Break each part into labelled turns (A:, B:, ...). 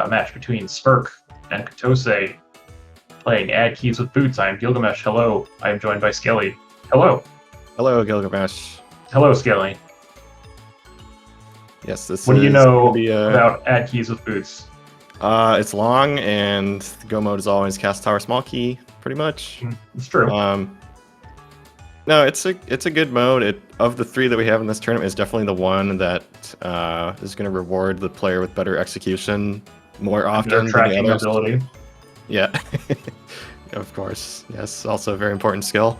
A: match between Smirk and Katose playing ADKeys+Boots. I am Gilgamesh. Hello. I am joined by Skelly. Hello.
B: Hello, Gilgamesh.
A: Hello, Skelly.
B: Yes, this
A: What do you know
B: be,
A: about ADKeys+Boots?
B: It's long, and the go mode is always cast tower small key, pretty much.
A: It's true.
B: No, it's a good mode. Of the three that we have in this tournament, is definitely the one that is going to reward the player with better execution more often than
A: tracking
B: the others.
A: ability.
B: Yeah, of course. Yes, also a very important skill.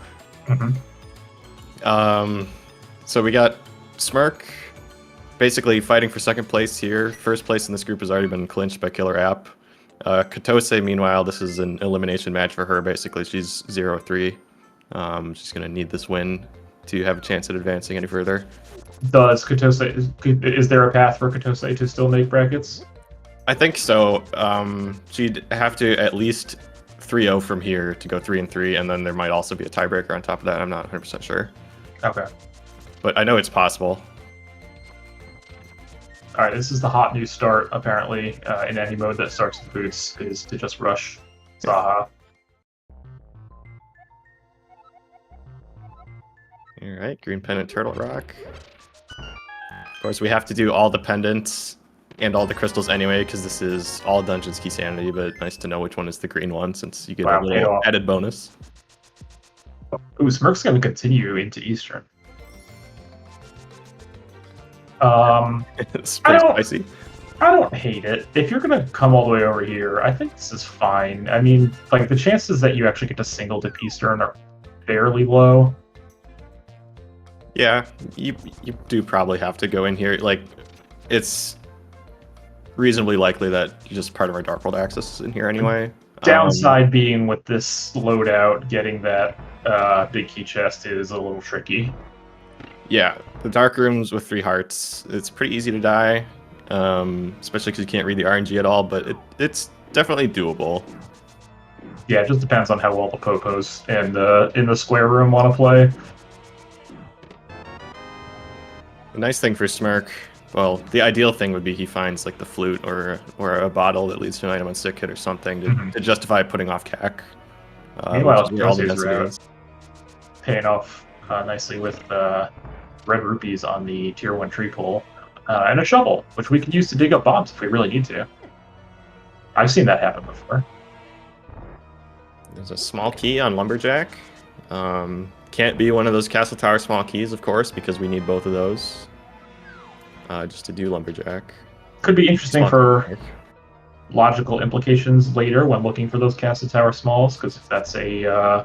B: So we got Smirk basically fighting for second place here. First place in this group has already been clinched by Killer App. Katose, meanwhile, this is an elimination match for her. Basically, she's 0-3. She's going to need this win to have a chance at advancing any further.
A: Does Katose, is there a path for Katose to still make brackets?
B: I think so. She'd have to at least 3-0 from here to go 3-3, and then there might also be a tiebreaker on top of that. I'm not 100% sure.
A: Okay.
B: But I know it's possible.
A: All right, this is the hot new start, apparently, in any mode that starts with boots, is to just rush Zaha.
B: Alright, green pendant turtle rock. Of course, we have to do all the pendants and all the crystals anyway, because this is all dungeons key sanity, but nice to know which one is the green one, since you get a little added bonus.
A: Ooh, Smirk's going to continue into Eastern.
B: It's pretty spicy.
A: I don't hate it. If you're going to come all the way over here, I think this is fine. I mean, like, the chances that you actually get to single dip Eastern are fairly low.
B: Yeah, you do probably have to go in here. Like, it's reasonably likely that just part of our Dark World access is in here anyway.
A: Downside being with this loadout, getting that big key chest is a little tricky.
B: Yeah, the Dark Rooms with 3 hearts, it's pretty easy to die, especially because you can't read the RNG at all, but it's definitely doable.
A: Yeah, it just depends on how well the Popos and in the square room want to play.
B: The nice thing for Smirk, well, the ideal thing would be he finds like the flute or a bottle that leads to an item on stick hit or something to justify putting off CAC.
A: Meanwhile, Katose's paying off nicely with red rupees on the tier 1 tree pole and a shovel, which we can use to dig up bombs if we really need to. I've seen that happen before.
B: There's a small key on Lumberjack. Can't be one of those Castle Tower small keys, of course, because we need both of those just to do Lumberjack.
A: Could be interesting for logical implications later when looking for those Castle Tower smalls, because if that's a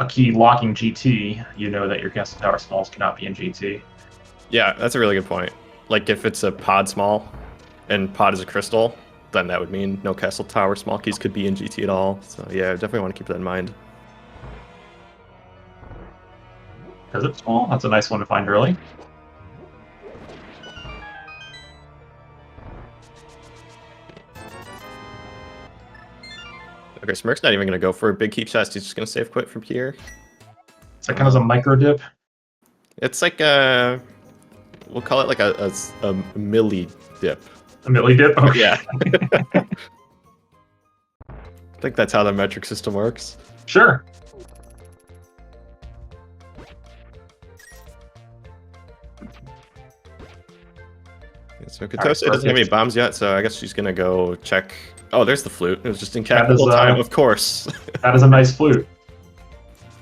A: key locking GT, you know that your Castle Tower smalls cannot be in GT.
B: Yeah, that's a really good point. Like, if it's a pod small and pod is a crystal, then that would mean no Castle Tower small keys could be in GT at all. So yeah, definitely want to keep that in mind.
A: Is it small? That's a nice one to find early.
B: Okay, Smirk's not even going to go for a big key chest. He's just going to save quit from here.
A: It's like kind of a micro dip.
B: It's like a, we'll call it like a milli dip.
A: A milli dip? Okay.
B: Yeah. I think that's how the metric system works.
A: Sure.
B: So Katose doesn't have any bombs yet, so I guess she's gonna go check. Oh, there's the flute. It was just in CAC the whole time, of course.
A: That is a nice flute.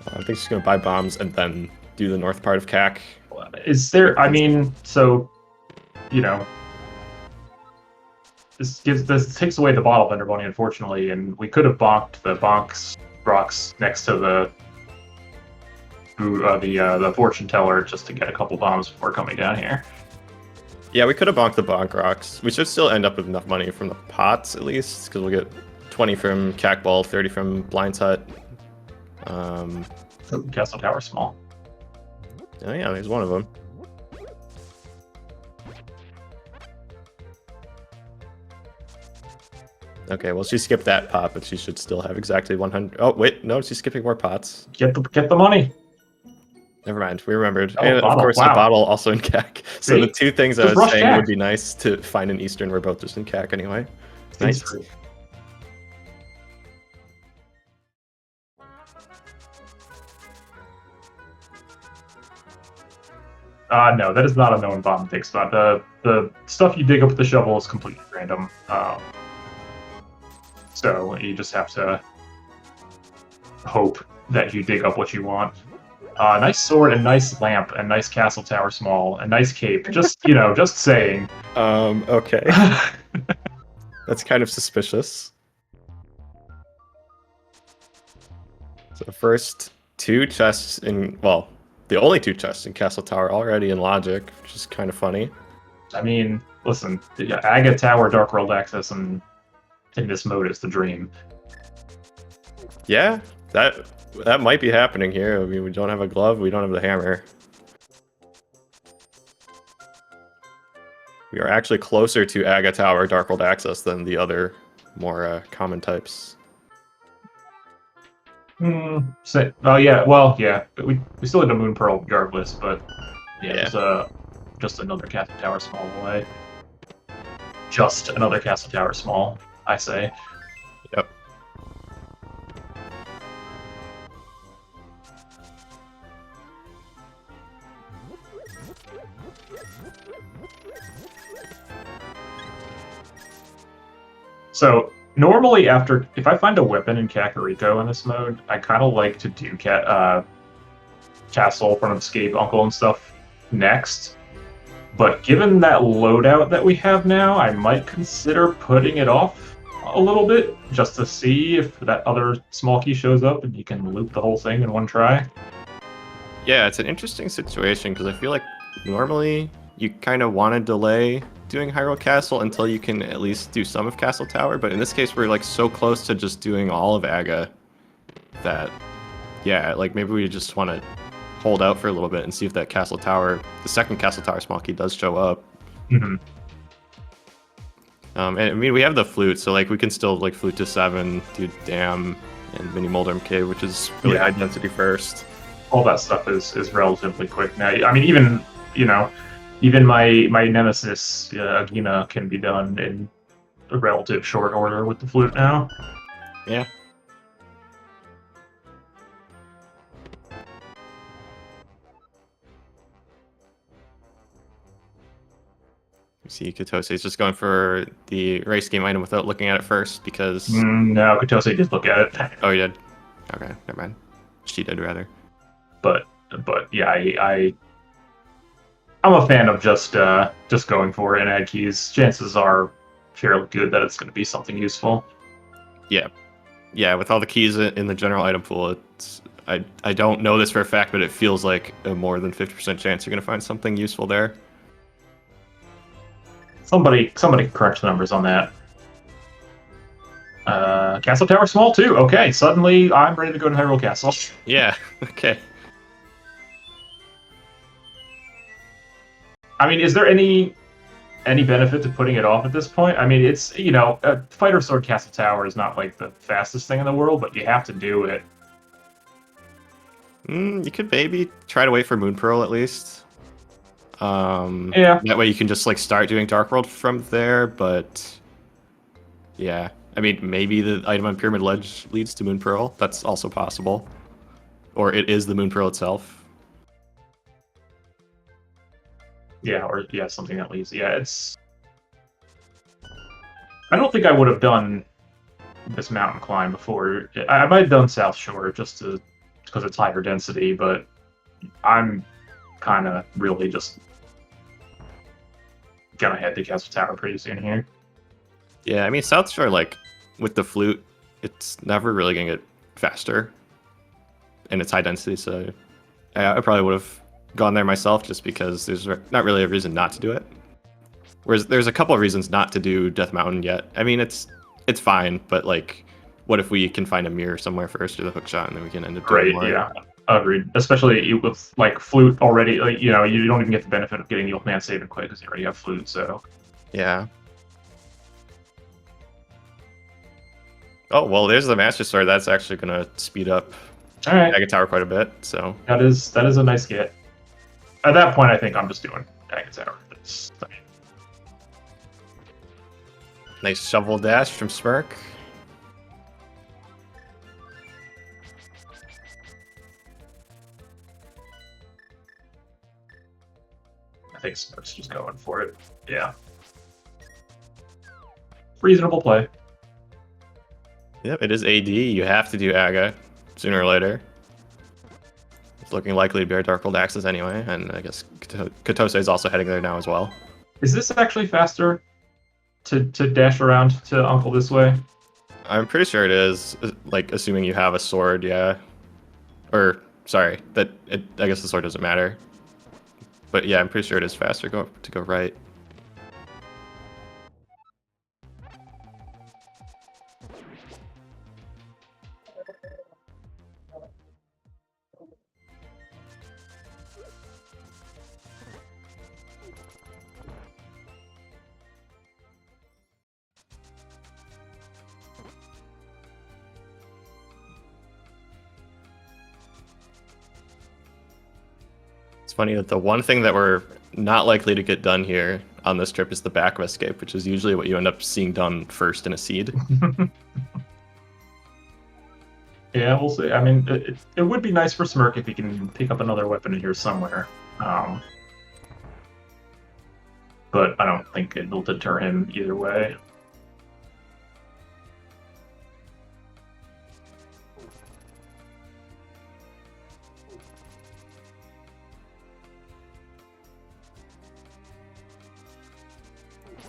B: I think she's gonna buy bombs and then do the north part of CAC.
A: Is there? I mean, so you know, this takes away the bottle vendor bunny, unfortunately, and we could have bonked the bonks rocks next to the fortune teller just to get a couple bombs before coming down here.
B: Yeah, we could have bonked the bonk rocks. We should still end up with enough money from the pots, at least, because we'll get 20 from CAC Ball, 30 from Blind's Hut.
A: Castle Tower small.
B: Oh yeah, there's one of them. Okay, well, she skipped that pot, but she should still have exactly 100. Oh, wait, no, she's skipping more pots.
A: Get the money.
B: Never mind. We remembered.
A: Oh,
B: and
A: bottle.
B: of course,
A: Wow.
B: the bottle also in CAC. So
A: See?
B: the two things I
A: Just
B: was
A: rush
B: saying
A: CAC.
B: would be nice to find in Eastern were both just in CAC anyway. Nice.
A: No, that is not a known bomb dig spot. The stuff you dig up with the shovel is completely random. So you just have to hope that you dig up what you want. Nice sword, and nice lamp, and nice castle tower small, and nice cape. Just, just saying.
B: Okay. That's kind of suspicious. So first, two chests in, well, the only two chests in Castle Tower already in Logic, which is kind of funny.
A: I mean, listen, Aga Tower, Dark World Access, and in this mode is the dream.
B: Yeah, that might be happening here. I mean, we don't have a glove, we don't have the hammer. We are actually closer to Aga Tower, Dark World Access than the other more common types.
A: Oh yeah, well, yeah, we still had a Moon Pearl regardless, but yeah. Just another Castle Tower small away. Just another Castle Tower small, I say.
B: Yep.
A: So normally, if I find a weapon in Kakariko in this mode, I kind of like to do Castle from Escape Uncle and stuff next. But given that loadout that we have now, I might consider putting it off a little bit just to see if that other small key shows up and you can loop the whole thing in one try.
B: Yeah, it's an interesting situation because I feel like normally you kind of want to delay doing Hyrule Castle until you can at least do some of Castle Tower, but in this case we're like so close to just doing all of Aga that, yeah, like maybe we just want to hold out for a little bit and see if that Castle Tower, the second Castle Tower small key does show up.
A: Mm-hmm.
B: And I mean, we have the flute, so like we can still like flute to 7, do Dam, and Mini Moldrum Cave, which is really high density first.
A: All that stuff is relatively quick now. I mean, even my nemesis Agina can be done in a relative short order with the flute now.
B: Yeah. See, Katose is just going for the race game item without looking at it first because...
A: No, Katose did look at it.
B: Oh, he did? Okay, never mind. She did, rather.
A: But yeah, I'm a fan of just going for it and add keys. Chances are fairly good that it's going to be something useful.
B: Yeah. Yeah, with all the keys in the general item pool, it's... I don't know this for a fact, but it feels like a more than 50% chance you're going to find something useful there.
A: Somebody correct the numbers on that. Castle Tower small too. Okay, suddenly I'm ready to go to Hyrule Castle.
B: Yeah, okay.
A: I mean, is there any benefit to putting it off at this point? I mean, it's, a Fighter Sword Castle Tower is not like the fastest thing in the world, but you have to do it.
B: You could maybe try to wait for Moon Pearl at least.
A: Yeah.
B: That way you can just like start doing Dark World from there, but yeah. I mean, maybe the item on Pyramid Ledge leads to Moon Pearl. That's also possible. Or it is the Moon Pearl itself.
A: Yeah, or something that leads. Yeah, it's... I don't think I would have done this mountain climb before. I might have done South Shore just because it's higher density, but I'm kind of really just gonna head to Castle Tower pretty soon here.
B: Yeah, I mean, South Shore, like, with the flute, it's never really gonna get faster. And it's high density, so I probably would have gone there myself just because there's not really a reason not to do it. Whereas there's a couple of reasons not to do Death Mountain yet. I mean, it's fine, but, like, what if we can find a mirror somewhere first or the hook shot, and then we can end up doing more?
A: Yeah. Agreed. Especially with like flute already, like, you don't even get the benefit of getting the old man saving quick because you already have flute. So
B: yeah. Oh well, there's the Master Sword. That's actually gonna speed up
A: All right.
B: Aga Tower quite a bit, so.
A: That is a nice get. At that point, I think I'm just doing Aga Tower.
B: Nice shovel dash from Smirk.
A: I think Smirk's just going for it. Yeah. Reasonable play.
B: Yep, it is AD. You have to do Aga sooner or later. It's looking likely to be our Darkhold Axes anyway, and I guess Katose is also heading there now as well.
A: Is this actually faster to dash around to Uncle this way?
B: I'm pretty sure it is, like, assuming you have a sword, yeah. Or, sorry, I guess the sword doesn't matter. But yeah, I'm pretty sure it is faster to go right. It's funny that the one thing that we're not likely to get done here on this trip is the back of escape, which is usually what you end up seeing done first in a seed.
A: Yeah, we'll see. I mean, it would be nice for Smirk if he can pick up another weapon in here somewhere. But I don't think it'll deter him either way.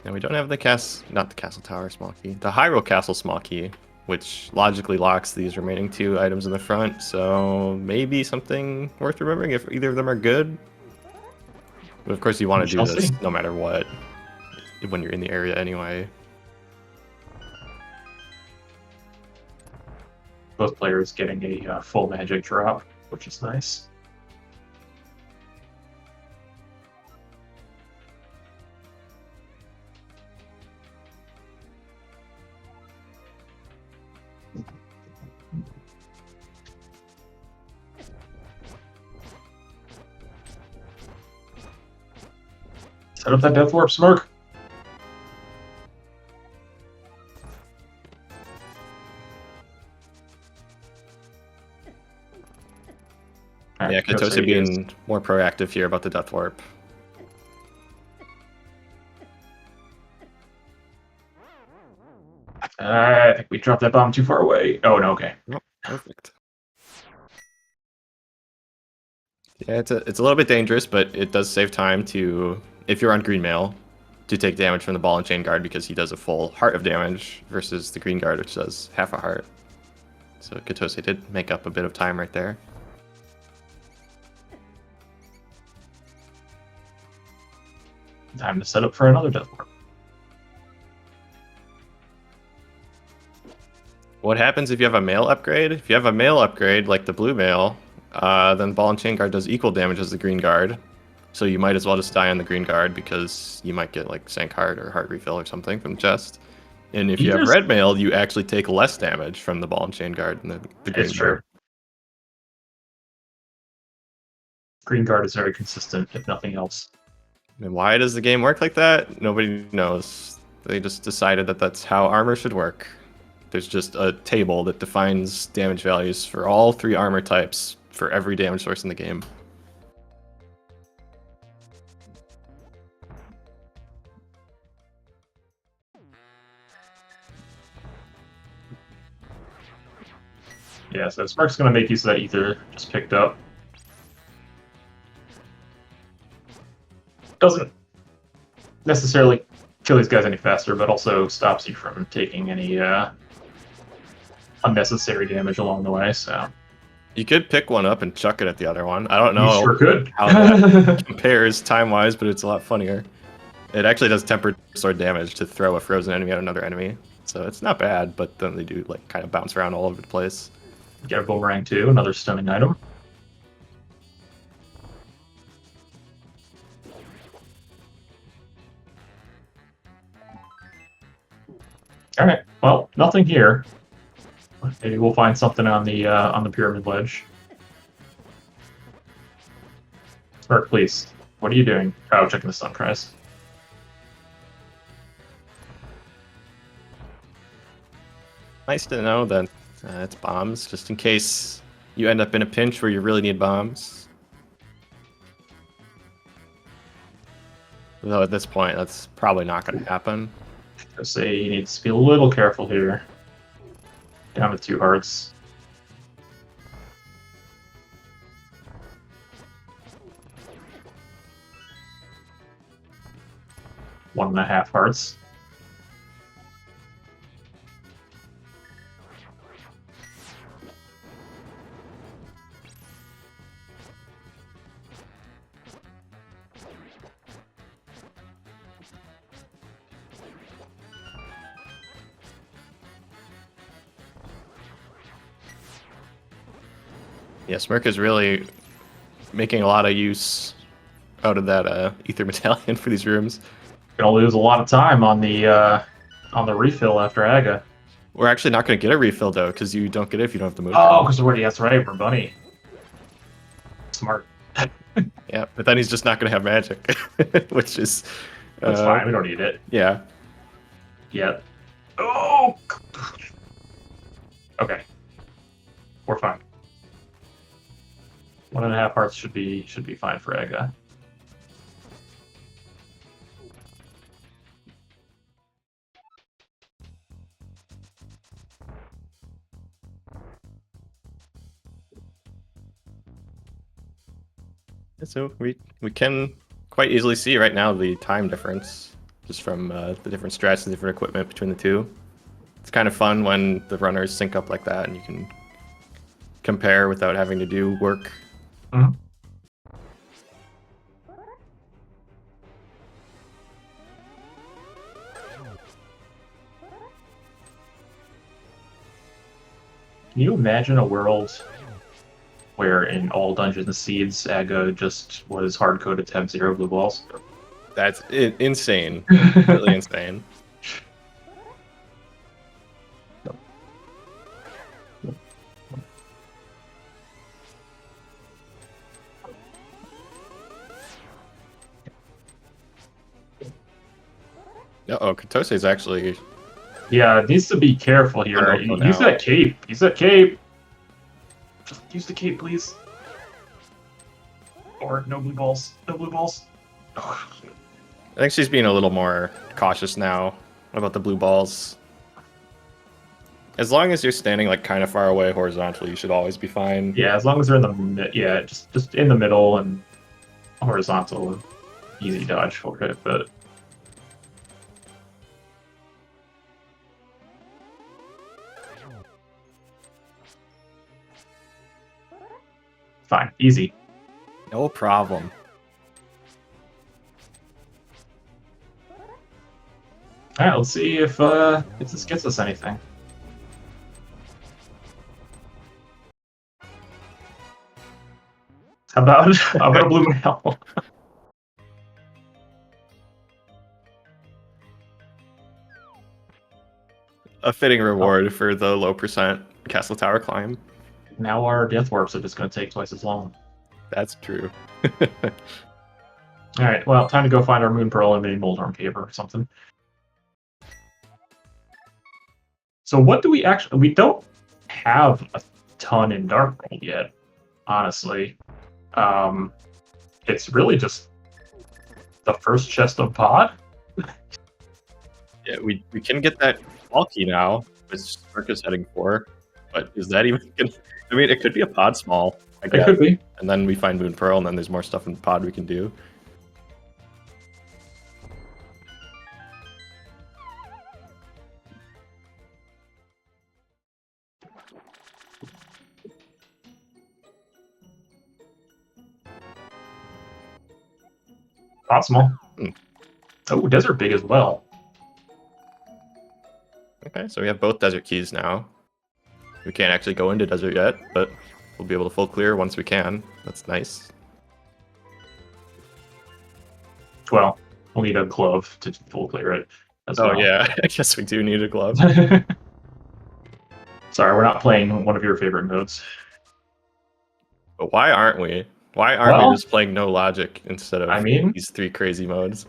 B: And we don't have the not the Castle Tower small key, the Hyrule Castle small key, which logically locks these remaining 2 items in the front, so maybe something worth remembering if either of them are good. But of course you want to do this no matter what, when you're in the area anyway.
A: Both players getting a full magic drop, which is nice. Set up that Death Warp, Smirk.
B: Right, yeah, Katose being more proactive here about the Death Warp.
A: I think we dropped that bomb too far away. Oh, no, okay.
B: Oh, perfect. Yeah, it's a little bit dangerous, but it does save time to, if you're on green mail, to take damage from the ball and chain guard because he does a full heart of damage versus the green guard, which does half a heart. So Katose did make up a bit of time right there.
A: Time to set up for another Death Warp.
B: What happens if you have a mail upgrade? If you have a mail upgrade, like the blue mail, then ball and chain guard does equal damage as the green guard. So you might as well just die on the green guard because you might get like sank heart or heart refill or something from the chest. And if you have red mail, you actually take less damage from the ball and chain guard than the green guard.
A: Green guard is very consistent, if nothing else.
B: And why does the game work like that? Nobody knows. They just decided that that's how armor should work. There's just a table that defines damage values for all 3 armor types for every damage source in the game.
A: Yeah, so Smirk's going to make use of that ether just picked up. Doesn't necessarily kill these guys any faster, but also stops you from taking any unnecessary damage along the way, so...
B: You could pick one up and chuck it at the other one. I don't know
A: sure could.
B: how that compares time-wise, but it's a lot funnier. It actually does tempered sword damage to throw a frozen enemy at another enemy, so it's not bad, but then they do like kind of bounce around all over the place.
A: Get a boomerang too, another stunning item. Alright, well, nothing here. Maybe we'll find something on the pyramid ledge. Smirk, please. What are you doing? Oh, checking the sunrise.
B: Nice to know that it's bombs, just in case you end up in a pinch where you really need bombs. Though at this point, that's probably not going to happen.
A: I say you need to be a little careful here. Down to 2 hearts. One and a half hearts.
B: Yeah, Smirk is really making a lot of use out of that ether medallion for these rooms.
A: Gonna lose a lot of time on the refill after Aga.
B: We're actually not going to get a refill though, because you don't get it if you don't have the move.
A: Oh, because already that's right, we're bunny. Smart.
B: Yeah, but then he's just not going to have magic, which is
A: That's fine. We don't need it.
B: Yeah.
A: Yet. Oh. Okay. We're fine. 1.5 hearts should be fine for Aga.
B: So we can quite easily see right now the time difference just from the different strats and different equipment between the two. It's kind of fun when the runners sync up like that and you can compare without having to do work.
A: Mm-hmm. Can you imagine a world where in all Dungeons and Seeds, Aga just was hard-coded to have 0 blue balls?
B: That's insane. Really insane. Uh-oh, Katose is actually...
A: Yeah, it needs to be careful here. Use that cape. Use that cape. Just use the cape, please. Or no blue balls. No blue balls.
B: I think she's being a little more cautious now about the blue balls. As long as you're standing like kind of far away horizontally, you should always be fine.
A: Yeah, as long as they're in the just in the middle and horizontal, easy dodge for it. But fine, easy.
B: No problem.
A: All right, let's see if this gets us anything. How about a blue whale?
B: A fitting reward for the low percent castle tower climb.
A: Now our death warps are just going to take twice as long.
B: That's true.
A: All right, well, time to go find our moon pearl and maybe Moldorm Cave or something. So what do we actually... We don't have a ton in Dark World yet, honestly. It's really just the first chest of pod.
B: Yeah, we can get that wall key now, which Smirk is heading for. But is that even gonna... I mean, it could be a pod small, I guess.
A: It could be.
B: And then we find Moon Pearl, and then there's more stuff in the pod we can do.
A: Pod small. Oh, desert big as well.
B: Okay, so we have both desert keys now. We can't actually go into desert yet, but we'll be able to full clear once we can. That's nice.
A: Well, we'll need a glove to full clear it as well.
B: Oh yeah, I guess we do need a glove.
A: Sorry, we're not playing one of your favorite modes.
B: But why aren't we? Why aren't we just playing no logic instead of these 3 crazy modes?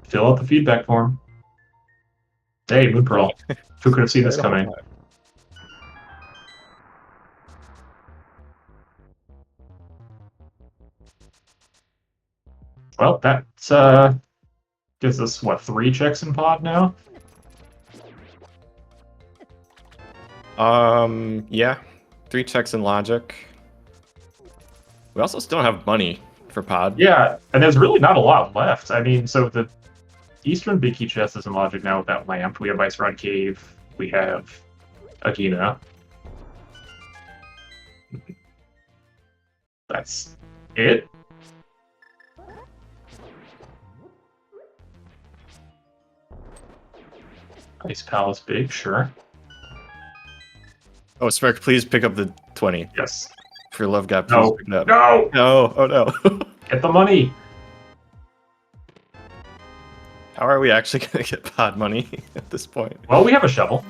A: Fill out the feedback form. Hey, Moon Pearl. Who could have seen this coming? Well, that's gives us what, 3 checks in pod now?
B: Yeah, 3 checks in logic. We also still don't have money for pod.
A: Yeah, and there's really not a lot left. I mean, so the Eastern Big Key chest is in logic now with that lamp. We have Ice Rod Cave. We have Agina. That's it. Ice Palace Big, sure.
B: Oh, Smirk, please pick up the 20.
A: Yes.
B: For love God, please pick it up.
A: No!
B: No! Oh no.
A: Get the money!
B: How are we actually gonna get pod money at this point?
A: Well, we have a shovel.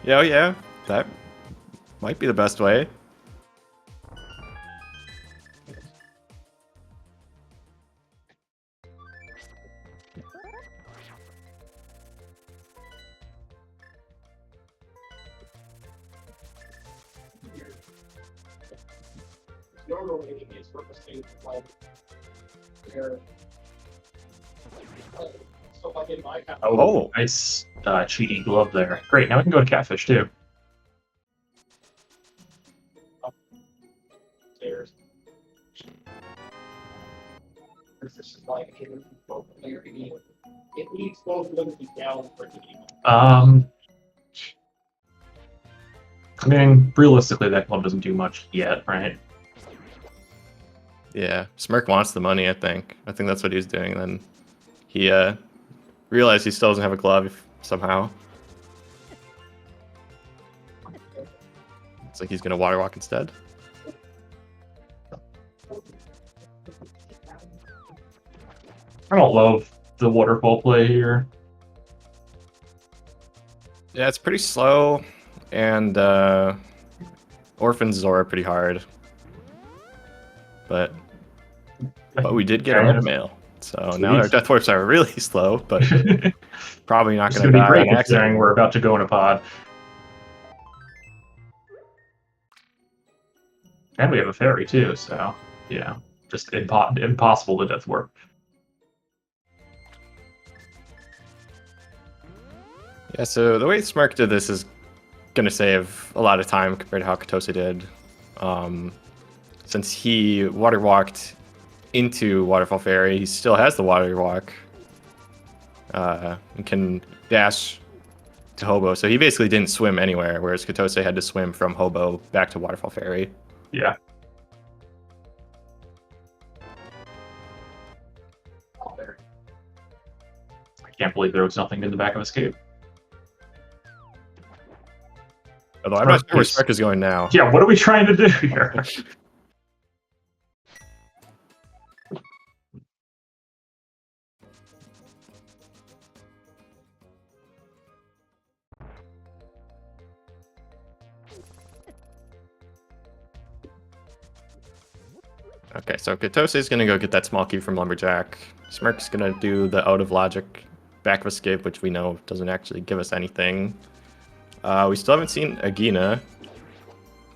B: Yeah, that might be the best way.
A: Oh, nice cheating glove there. Great, now we can go to Catfish too. Upstairs. It needs both of them to be down for I mean, realistically, that club doesn't do much yet, right?
B: Yeah, Smirk wants the money, I think. I think that's what he was doing, and then he realized he still doesn't have a glove somehow. It's like he's gonna water walk instead.
A: I don't love the waterfall play here.
B: Yeah, it's pretty slow, and Orphan Zora pretty hard. But we did get our mail, so now our death warps are really slow, but probably not going to die.
A: It's going to be great considering we're about to go in a pod. And we have a fairy too, so yeah, just impossible to death warp.
B: Yeah, so the way Smirk did this is going to save a lot of time compared to how Katose did. Since he water walked into Waterfall Fairy, he still has the water walk and can dash to Hobo. So he basically didn't swim anywhere, whereas Katose had to swim from Hobo back to Waterfall Fairy.
A: Yeah. I can't believe there was nothing in the back of Escape.
B: Although I'm not sure where Smirk is going now.
A: Yeah, what are we trying to do here?
B: Okay, so Katose is going to go get that small key from Lumberjack. Smirk's going to do the out of logic back of Escape, which we know doesn't actually give us anything. We still haven't seen Agina.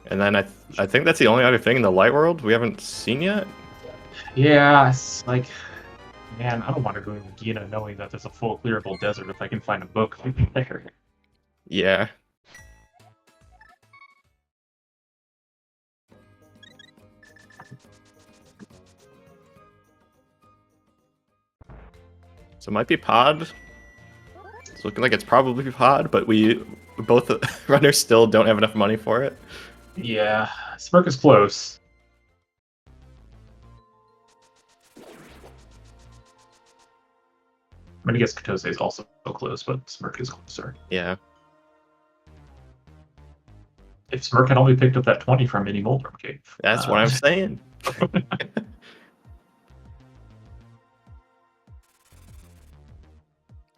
B: And then I think that's the only other thing in the light world we haven't seen yet.
A: Yeah, it's like, man, I don't want to go to Agina knowing that there's a full clearable desert if I can find a book there.
B: Yeah. So it might be pod. It's looking like it's probably pod, but we both runners still don't have enough money for it.
A: Yeah, Smirk is close. I'm gonna guess Katose is also close, but Smirk is closer.
B: Yeah.
A: If Smirk had only picked up that 20 from Mini Moldrum Cave.
B: That's what I'm saying.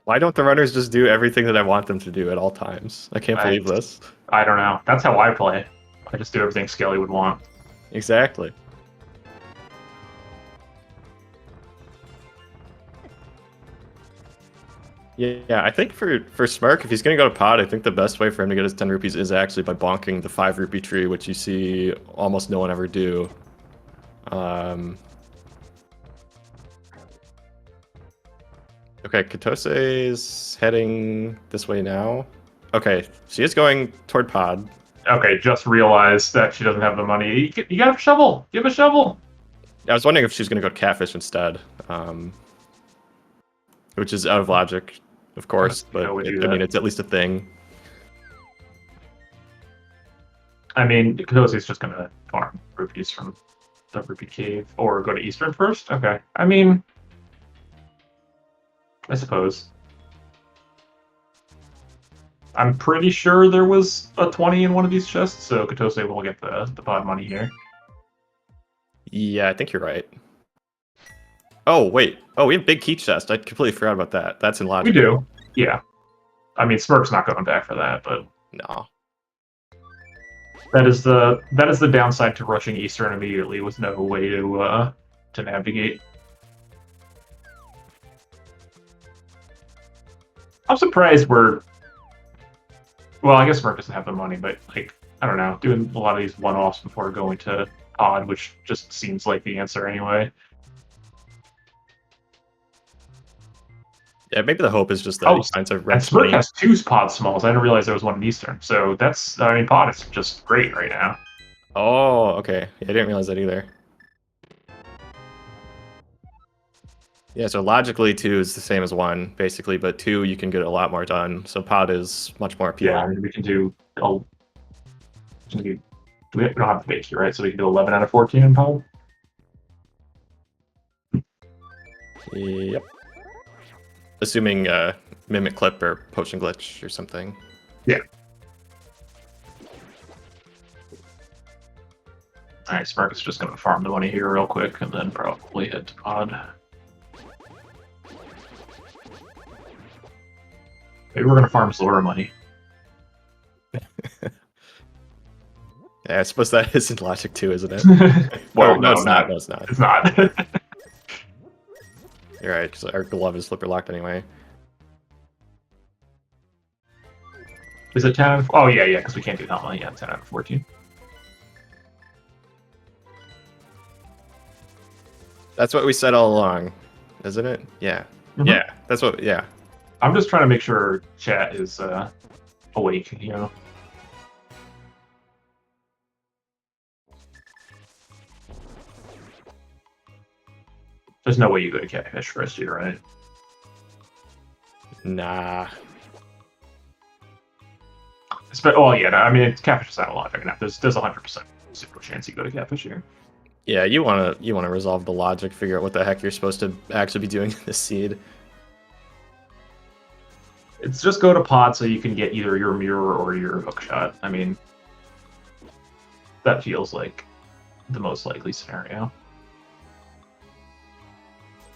B: Why don't the runners just do everything that I want them to do at all times? I can't believe this.
A: I don't know. That's how I play. I just do everything Skelly would want.
B: Exactly. Yeah, I think for Smirk, if he's going to go to pod, I think the best way for him to get his 10 rupees is actually by bonking the 5 rupee tree, which you see almost no one ever do. Okay, Katose's heading this way now. Okay, she is going toward pod.
A: Okay, just realized that she doesn't have the money. You got a shovel. Give a shovel.
B: I was wondering if she's going to go catfish instead, which is out of logic, of course, but I mean, it's at least a thing.
A: I mean, Katose's just going to farm rupees from the rupee cave or go to Eastern first. Okay, I mean, I suppose. I'm pretty sure there was a 20 in one of these chests, so Katose will get the pod money here.
B: Yeah, I think you're right. Oh, wait. Oh, we have big key chest. I completely forgot about that. That's in logic.
A: We do. Yeah. I mean, Smirk's not going back for that, but...
B: No.
A: That is the downside to rushing Eastern immediately with no way to navigate. I'm surprised we're... Well, I guess Smirk doesn't have the money, but, like, I don't know, doing a lot of these one-offs before going to pod, which just seems like the answer anyway.
B: Yeah, maybe the hope is just that he finds a red
A: Smirk has 2 pod smalls. I didn't realize there was one in Eastern. So that's, I mean, pod is just great right now.
B: Oh, okay. Yeah, I didn't realize that either. Yeah, so logically 2 is the same as 1, basically, but 2 you can get a lot more done. So pod is much more appealing.
A: Yeah, I mean, we can do... we don't have the base here, right? So we can do 11 out of 14 in pod?
B: Yep. Assuming Mimic Clip or Potion Glitch or something.
A: Yeah. Alright, Smirk is just going to farm the money here real quick and then probably head to pod. Maybe we're going to farm Zora money.
B: Yeah, I suppose that isn't logic too, isn't it?
A: Well,
B: no, it's not. No, it's not.
A: It's not.
B: You're right, because our glove is flipper locked anyway.
A: Is it 10 out of... Oh, yeah, because we can't do that one. Yeah, 10 out of 14.
B: That's what we said all along, isn't it? Yeah. Mm-hmm. Yeah, that's what... Yeah.
A: I'm just trying to make sure chat is awake, you know? There's no way you go to catfish first year, right?
B: Nah.
A: Oh yeah, no, I mean catfish is out of logic enough. There's 100% super chance you go to catfish here.
B: Yeah, you wanna resolve the logic, figure out what the heck you're supposed to actually be doing in this seed.
A: It's just go to pod so you can get either your mirror or your hookshot. I mean, that feels like the most likely scenario.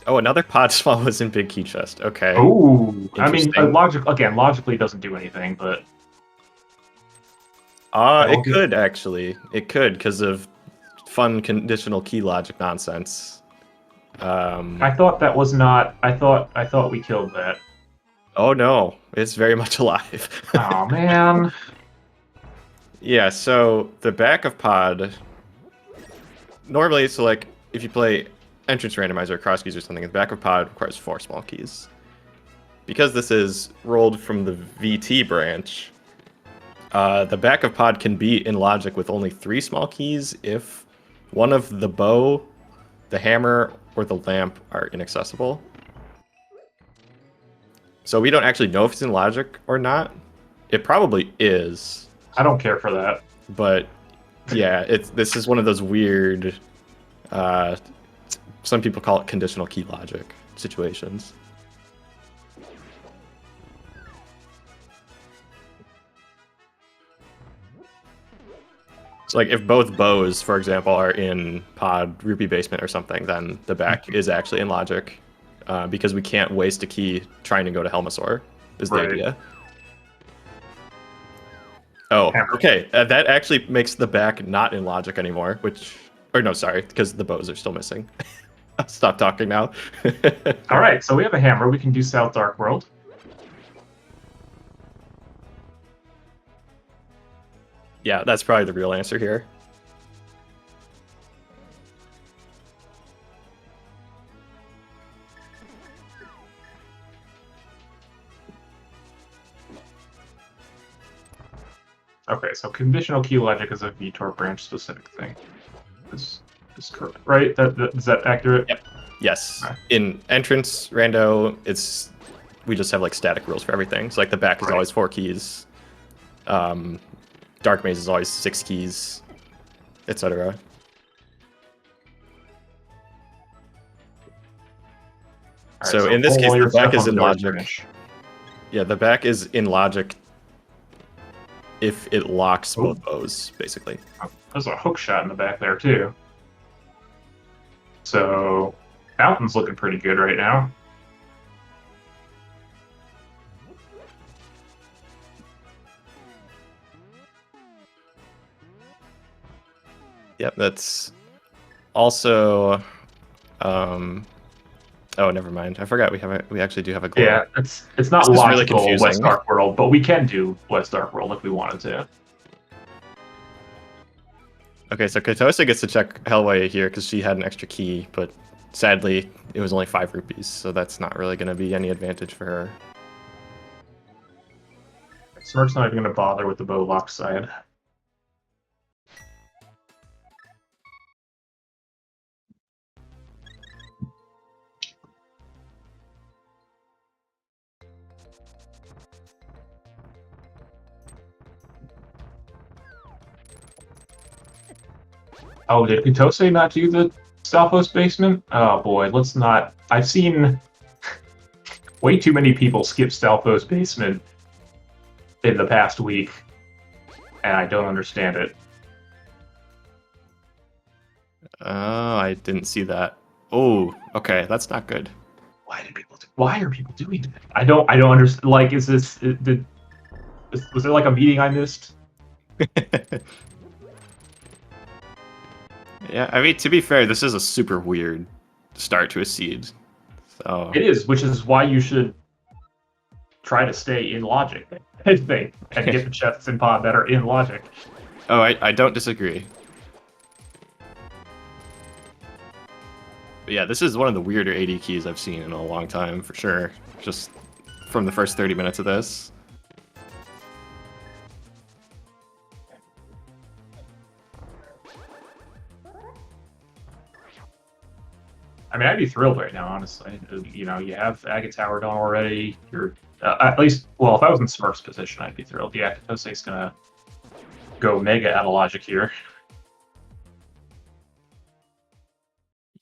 B: Oh, another pod small was in big key chest. Okay.
A: Oh, I mean, logically it doesn't do anything, but
B: it could actually. It could because of fun conditional key logic nonsense.
A: I thought that was not. I thought we killed that.
B: Oh no, it's very much alive.
A: Oh man.
B: Yeah, so the back of pod. Normally, so like if you play entrance randomizer or cross keys or something, the back of pod requires 4 small keys. Because this is rolled from the VT branch, the back of pod can be in logic with only 3 small keys if one of the bow, the hammer, or the lamp are inaccessible. So we don't actually know if it's in logic or not. It probably is.
A: I don't care for that.
B: But yeah, this is one of those weird, some people call it conditional key logic situations. So like if both bows, for example, are in pod rupee basement or something, then the back is actually in logic. because we can't waste a key trying to go to Helmasaur, is the
A: Right.
B: idea. Oh,
A: Hammer.
B: okay. That actually makes the back not in logic anymore, or no, sorry, because the bows are still missing. I'll stop talking now.
A: All right, so we have a hammer. We can do South Dark World.
B: Yeah, that's probably the real answer here.
A: Okay, so conditional key logic is a VTOR branch specific thing. This is correct, right? Is that accurate?
B: Yep. Yes.
A: Okay.
B: In entrance rando, we just have like static rules for everything. So like the back is always 4 keys. Dark maze is always 6 keys, etc.
A: Right,
B: so in this case, the back is in logic.
A: branch.
B: Yeah, the back is in logic if it locks both bows, basically.
A: There's a hook shot in the back there too. So Fountain's looking pretty good right now.
B: Yep, that's also. Oh, never mind. I forgot we actually do have a glow.
A: Yeah, it's not
B: This is really
A: logical
B: confusing.
A: West Dark World, but we can do West Dark World if we wanted to.
B: Okay, so Katose gets to check Hellway here because she had an extra key, but sadly it was only 5 rupees, so that's not really going to be any advantage for her.
A: Smirk's not even going to bother with the bow lock side. Oh, did Katose not do the Stalfos basement? Oh boy, let's not. I've seen way too many people skip Stalfos basement in the past week, and I don't understand it.
B: Oh, I didn't see that. Oh, okay, that's not good.
A: Why are people doing that? I don't understand. Like, was there like a meeting I missed?
B: Yeah, I mean, to be fair, this is a super weird start to a seed. So
A: It is, which is why you should try to stay in logic, I think, and get the chests in pod that are in logic.
B: Oh, I don't disagree. But yeah, this is one of the weirder AD keys I've seen in a long time, for sure. Just from the first 30 minutes of this.
A: I mean, I'd be thrilled right now, honestly. You know, you have Agate Tower done already. You're at least, well, if I was in Smurf's position, I'd be thrilled. Yeah, Katose's gonna go mega out of logic here.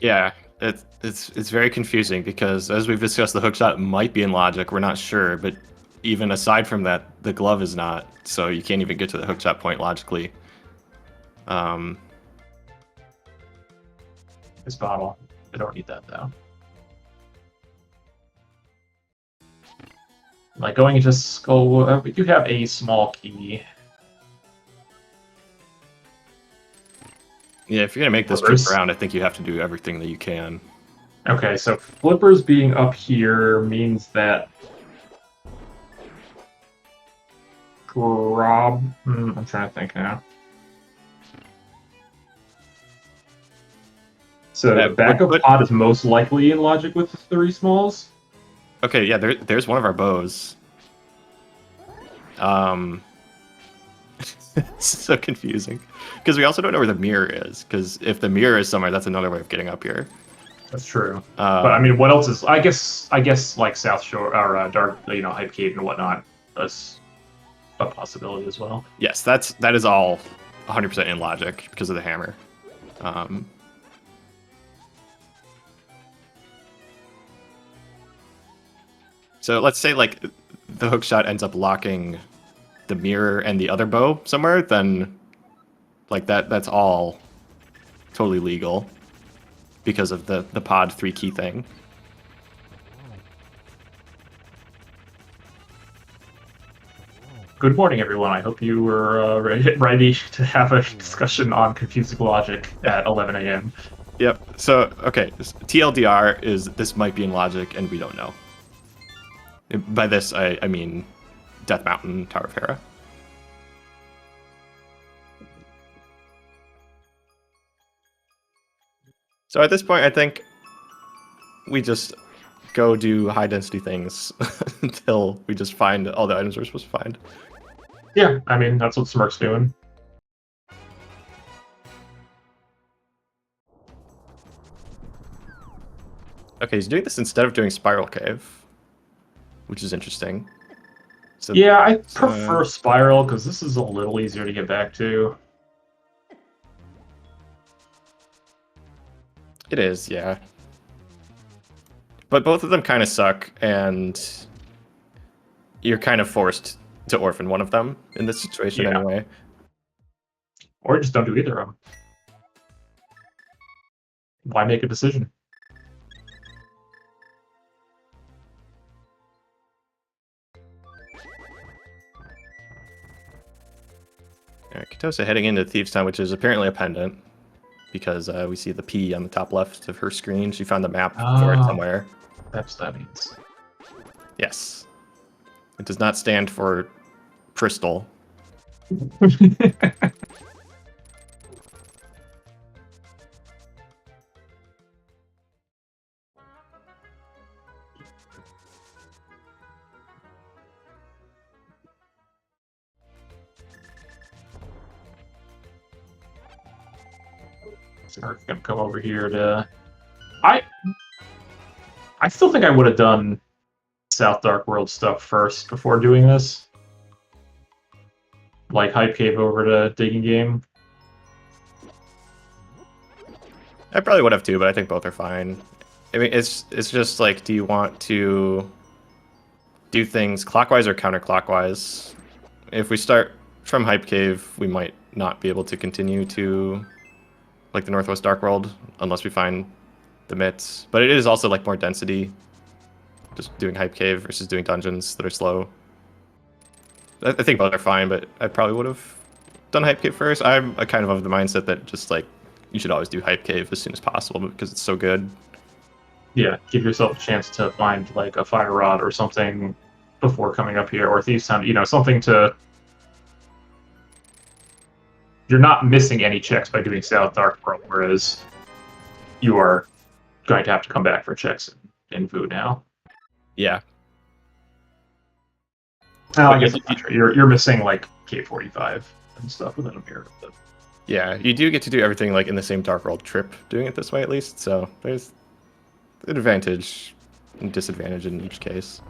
B: Yeah, it's very confusing because as we've discussed, the hookshot might be in logic. We're not sure, but even aside from that, the glove is not. So you can't even get to the hookshot point logically.
A: This bottle. I don't need that though. Like going into Skull, we do have a small key.
B: Yeah, if you're gonna make this trip around, I think you have to do everything that you can.
A: Okay, so Flippers being up here means that I'm trying to think now. So the backup pod is most likely in logic with the 3 smalls.
B: Okay, yeah, there's one of our bows. It's so confusing because we also don't know where the mirror is. Because if the mirror is somewhere, that's another way of getting up here.
A: That's true. But I mean, what else is? I guess like South Shore or Dark, Hype Cave and whatnot. That's a possibility as well.
B: Yes, that is all 100% in logic because of the hammer. So let's say like the hookshot ends up locking the mirror and the other bow somewhere, then like that's all totally legal because of the pod 3 key thing.
A: Good morning, everyone. I hope you were ready to have a discussion on confusing logic at 11 a.m.
B: Yep. So, okay, TLDR is this might be in logic, and we don't know. By this, I mean Death Mountain, Tower of Hera. So at this point, I think we just go do high-density things until we just find all the items we're supposed to find.
A: Yeah, I mean, that's what Smirk's doing.
B: Okay, he's doing this instead of doing Spiral Cave, which is interesting. So,
A: yeah, I prefer Spiral because this is a little easier to get back to.
B: It is, yeah. But both of them kind of suck, and you're kind of forced to orphan one of them in this situation anyway.
A: Or just don't do either of them. Why make a decision?
B: Katosa heading into Thieves' Town, which is apparently a pendant, because we see the P on the top left of her screen. She found the map for it somewhere.
A: That's what that means.
B: Yes. It does not stand for crystal.
A: So we're gonna come over here to. I still think I would have done South Dark World stuff first before doing this. Like Hype Cave over to Digging Game.
B: I probably would have too, but I think both are fine. I mean, it's just like, do you want to do things clockwise or counterclockwise? If we start from Hype Cave, we might not be able to continue to like the Northwest Dark World unless we find the mitts. But it is also like more density, just doing Hype Cave versus doing dungeons that are slow. I think both are fine, but I probably would have done Hype Cave first. I'm a kind of the mindset that just like you should always do Hype Cave as soon as possible because it's so good.
A: Yeah, give yourself a chance to find like a fire rod or something before coming up here, or Thieves' Town. You know, something to. You're not missing any checks by doing South Dark World, whereas you are going to have to come back for checks in Vu now.
B: Yeah.
A: I guess you're missing like K45 and stuff within a mirror. But...
B: Yeah, you do get to do everything like in the same Dark World trip, doing it this way at least. So there's an advantage and disadvantage in each case.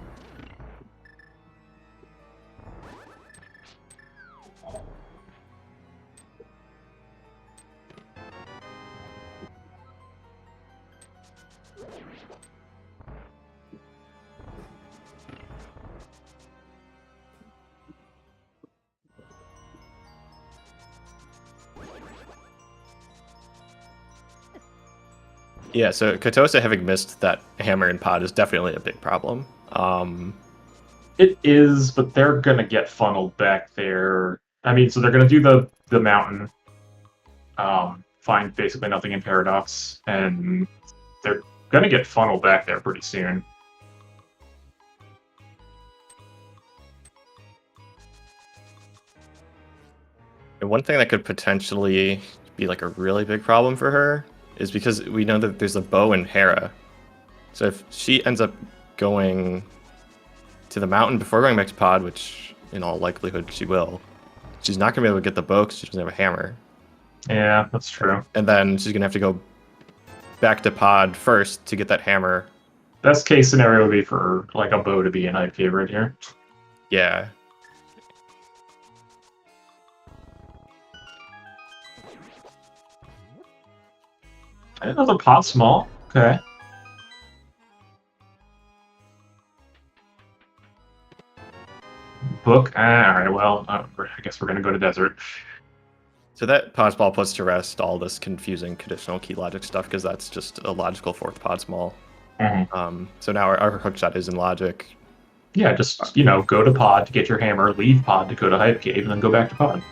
B: Yeah, so Katosa having missed that hammer and pod is definitely a big problem.
A: It is, but they're gonna get funneled back there. I mean, so they're gonna do the mountain, find basically nothing in Paradox, and they're gonna get funneled back there pretty soon.
B: And one thing that could potentially be like a really big problem for her is because we know that there's a bow in Hera. So if she ends up going to the mountain before going back to pod, which in all likelihood she will, she's not going to be able to get the bow because she doesn't have a hammer.
A: Yeah, that's true.
B: And then she's going to have to go back to pod first to get that hammer.
A: Best case scenario would be for like a bow to be an Hype Cave right here.
B: Yeah.
A: I didn't know the pot's small. Okay. Book. Alright, well, I guess we're going to go to Desert.
B: So that pod small puts to rest all this confusing conditional key logic stuff because that's just a logical fourth pod small.
A: Mm-hmm.
B: So now our hookshot is in logic.
A: Yeah, just, go to pod to get your hammer, leave pod to go to hype cave, and then go back to pod.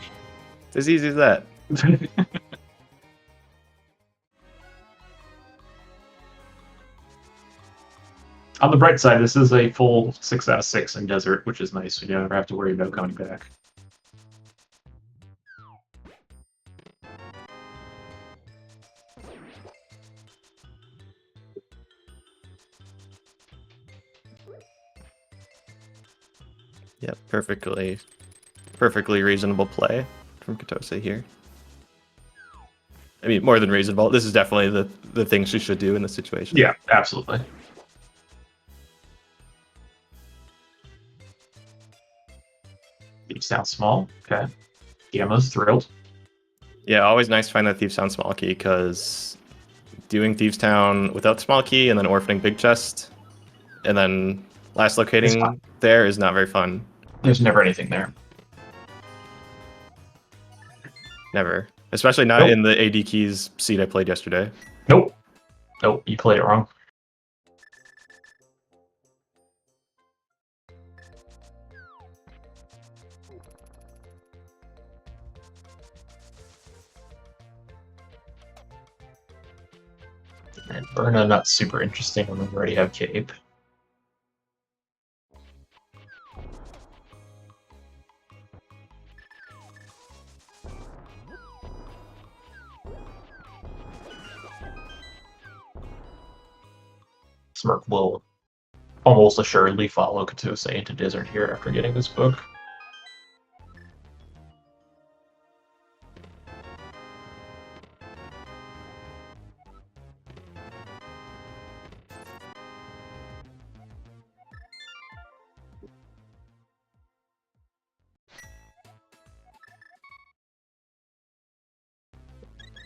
B: It's as easy as that.
A: On the bright side, this is a full 6 out of 6 in desert, which is nice. We never have to worry about coming back.
B: Yep, perfectly reasonable play from Katose here. I mean, more than reasonable. This is definitely the thing she should do in this situation.
A: Yeah, absolutely. Thieves sound small. Okay. Gamma's thrilled.
B: Yeah, always nice to find that Thieves Town small key, because doing Thieves Town without the small key and then orphaning big chest and then last locating there is not very fun.
A: There's never anything there.
B: Never. Especially not in the AD keys seed I played yesterday.
A: Nope. Nope, you played it wrong. And Burna, not super interesting when we already have Cape. Smirk will almost assuredly follow Katose into Desert here after getting this book.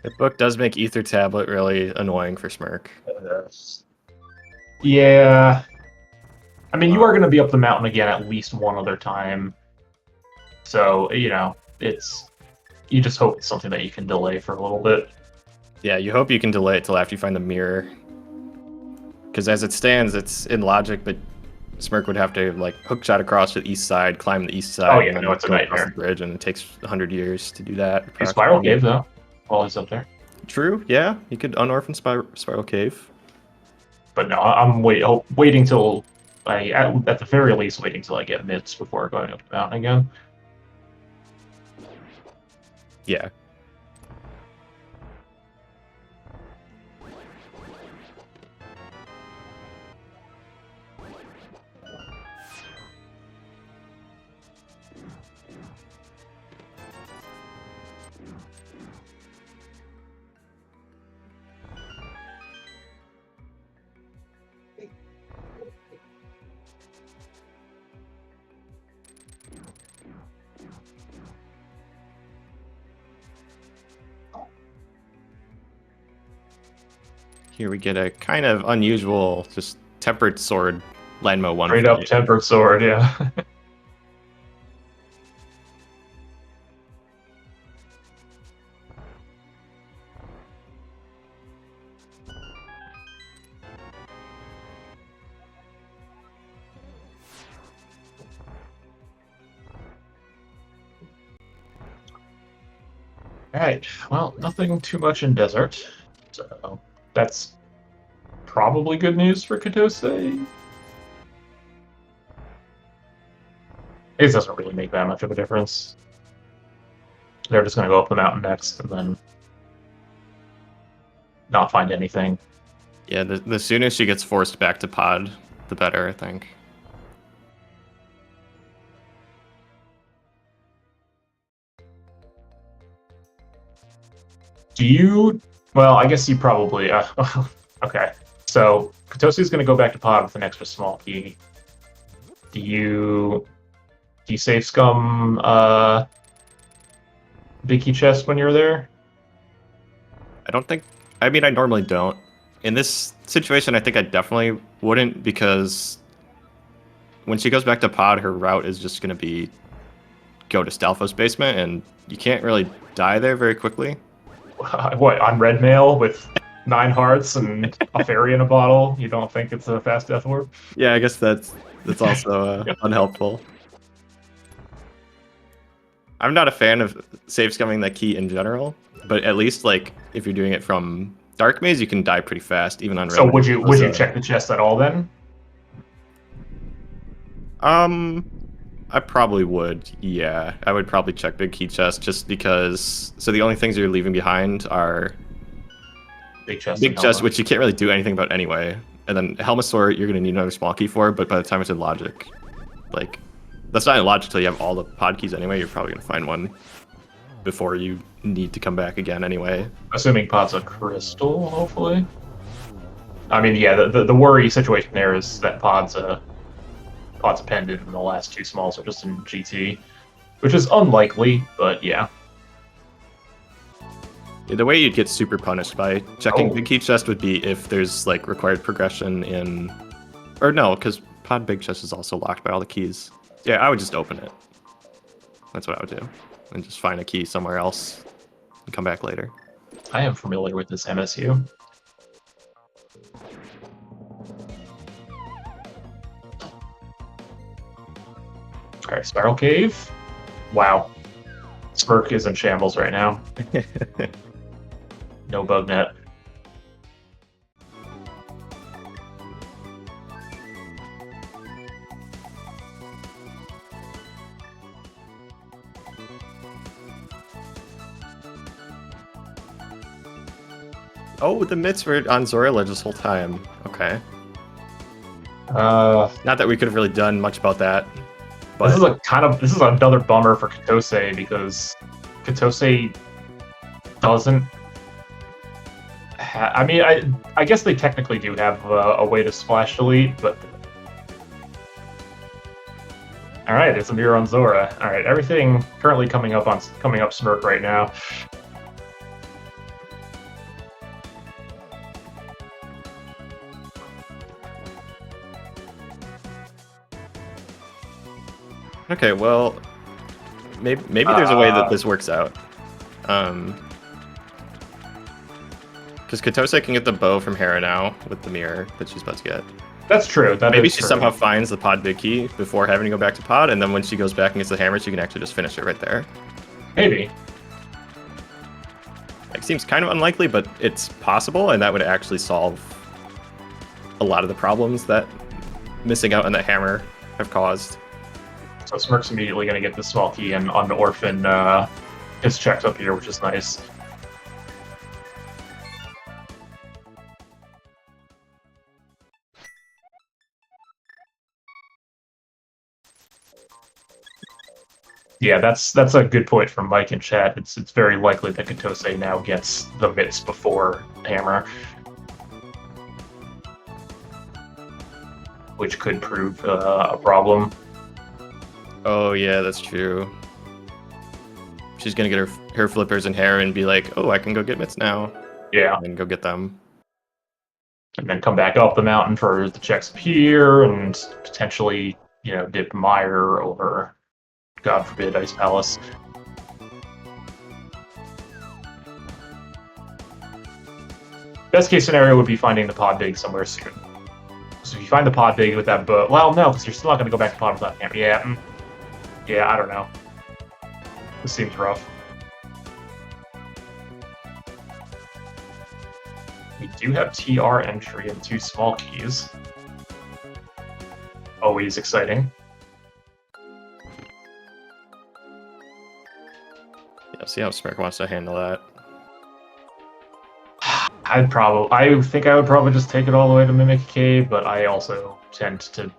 B: The book does make Ether Tablet really annoying for Smirk.
A: Yeah. I mean, you are going to be up the mountain again at least one other time. So, it's... You just hope it's something that you can delay for a little bit.
B: Yeah, you hope you can delay it till after you find the mirror. Because as it stands, it's in logic, but Smirk would have to, hook shot across to the east side, climb the east side,
A: and then
B: it's
A: a nightmare.
B: The bridge, and it takes 100 years to do that.
A: Spiral Cave, though, while he's up there.
B: True, yeah. You could unorphan Spiral Cave.
A: But no, I'm waiting till at the very least, waiting till I get mids before going up the mountain again.
B: Yeah. Here we get a kind of unusual, just tempered sword Lanmo 1.
A: Straight up tempered sword, yeah. Alright, well, nothing too much in Desert, so that's probably good news for Katose. It doesn't really make that much of a difference. They're just going to go up the mountain next and then not find anything.
B: Yeah, the sooner she gets forced back to pod, the better, I think.
A: Well, I guess you probably... okay, so Katose's going to go back to pod with an extra small key. Do you safe scum big key chest when you're there?
B: I don't think... I mean, I normally don't. In this situation, I think I definitely wouldn't, because when she goes back to pod, her route is just going to be go to Stalfo's basement, and you can't really die there very quickly.
A: What, on red mail with 9 hearts and a fairy in a bottle? You don't think it's a fast death orb?
B: Yeah, I guess that's That's also unhelpful. I'm not a fan of save scumming that key in general, but at least like if you're doing it from Dark Maze, you can die pretty fast, even on.
A: So would you check the chest at all then?
B: I probably would. Yeah, I would probably check big key chest just because. So the only things you're leaving behind are
A: big chest,
B: which you can't really do anything about anyway. And then Helmasaur, you're gonna need another small key for, but by the time it's in logic, like that's not in logic till you have all the pod keys anyway. You're probably gonna find one before you need to come back again anyway.
A: Assuming pod's a crystal, hopefully. I mean, yeah, the worry situation there is that pod's a pendant, and the last two smalls are just in GT, which is unlikely, but yeah.
B: The way you'd get super punished by checking big key chest would be if there's like required progression in, or no, because pod big chest is also locked by all the keys. Yeah, I would just open it. That's what I would do, and just find a key somewhere else and come back later.
A: I am familiar with this MSU. Alright, Spiral Cave. Wow. Smirk is in shambles right now. No bug net.
B: Oh, the mitts were on Zorilla this whole time. Okay.
A: Not
B: that we could have really done much about that. But
A: this is another bummer for Katose because Katose doesn't. I mean, I guess they technically do have a way to splash delete, but all right, it's a mirror on Zora. All right, everything currently coming up Smirk right now.
B: Okay, well, maybe there's a way that this works out. Because Katose can get the bow from Hera now with the mirror that she's about to get.
A: That's true.
B: Maybe she somehow finds the pod big key before having to go back to pod, and then when she goes back and gets the hammer, she can actually just finish it right there.
A: Maybe.
B: It seems kind of unlikely, but it's possible, and that would actually solve a lot of the problems that missing out on that hammer have caused.
A: So Smirk's immediately going to get the small key, and on the Orphan is checked up here, which is nice. Yeah, that's a good point from Mike in chat. It's very likely that Katose now gets the mitts before hammer, which could prove a problem.
B: Oh yeah, that's true. She's gonna get her flippers and hair and be like, "Oh, I can go get mitts now."
A: Yeah,
B: and go get them,
A: and then come back up the mountain for the checks here, and potentially, dip Mire over, God forbid, Ice Palace. Best case scenario would be finding the pod big somewhere soon. So if you find the pod big with that bow, well, no, because you're still not going to go back to pod with that hammer. Yeah, I don't know. This seems rough. We do have TR entry and 2 small keys. Always exciting.
B: Yeah, see how Smirk wants to handle that.
A: I think I would probably just take it all the way to Mimic Cave, but I also tend to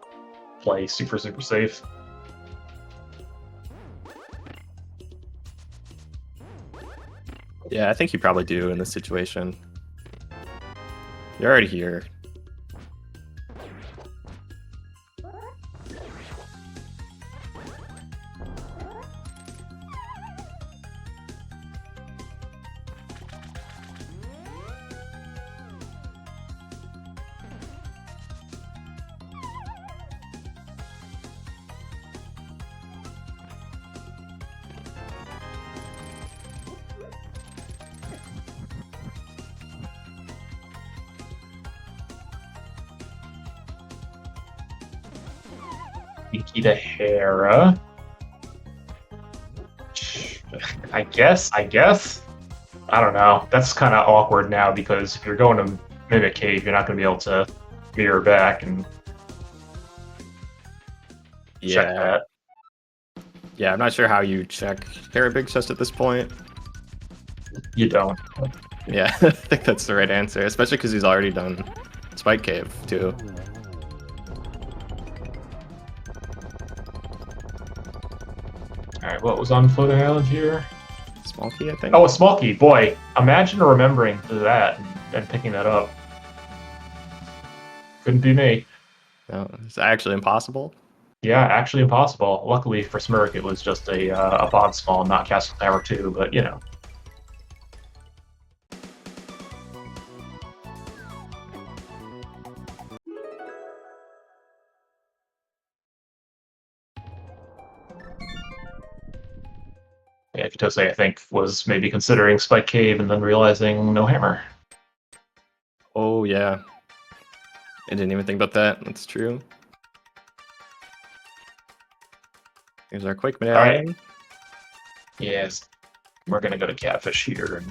A: play super safe.
B: Yeah, I think you probably do in this situation. You're already here.
A: Ikitahara. I guess. I don't know. That's kind of awkward now because if you're going to Mimic Cave, you're not going to be able to mirror back and check that.
B: Yeah, I'm not sure how you check Terra Big Chest at this point.
A: You don't.
B: Yeah, I think that's the right answer, especially because he's already done Spike Cave, too.
A: Alright, what was on Floating Island here?
B: Small key, I think?
A: Oh, a small key. Boy, imagine remembering that and picking that up. Couldn't be me.
B: No, it's actually impossible.
A: Yeah, actually impossible. Luckily for Smirk, it was just a bod small, not Castle Tower 2, but you know. Yeah, Kitose, I think, was maybe considering Spike Cave and then realizing no hammer.
B: Oh, yeah. I didn't even think about that. That's true. Here's our Quake medallion.
A: Right. Yes. We're going to go to Catfish here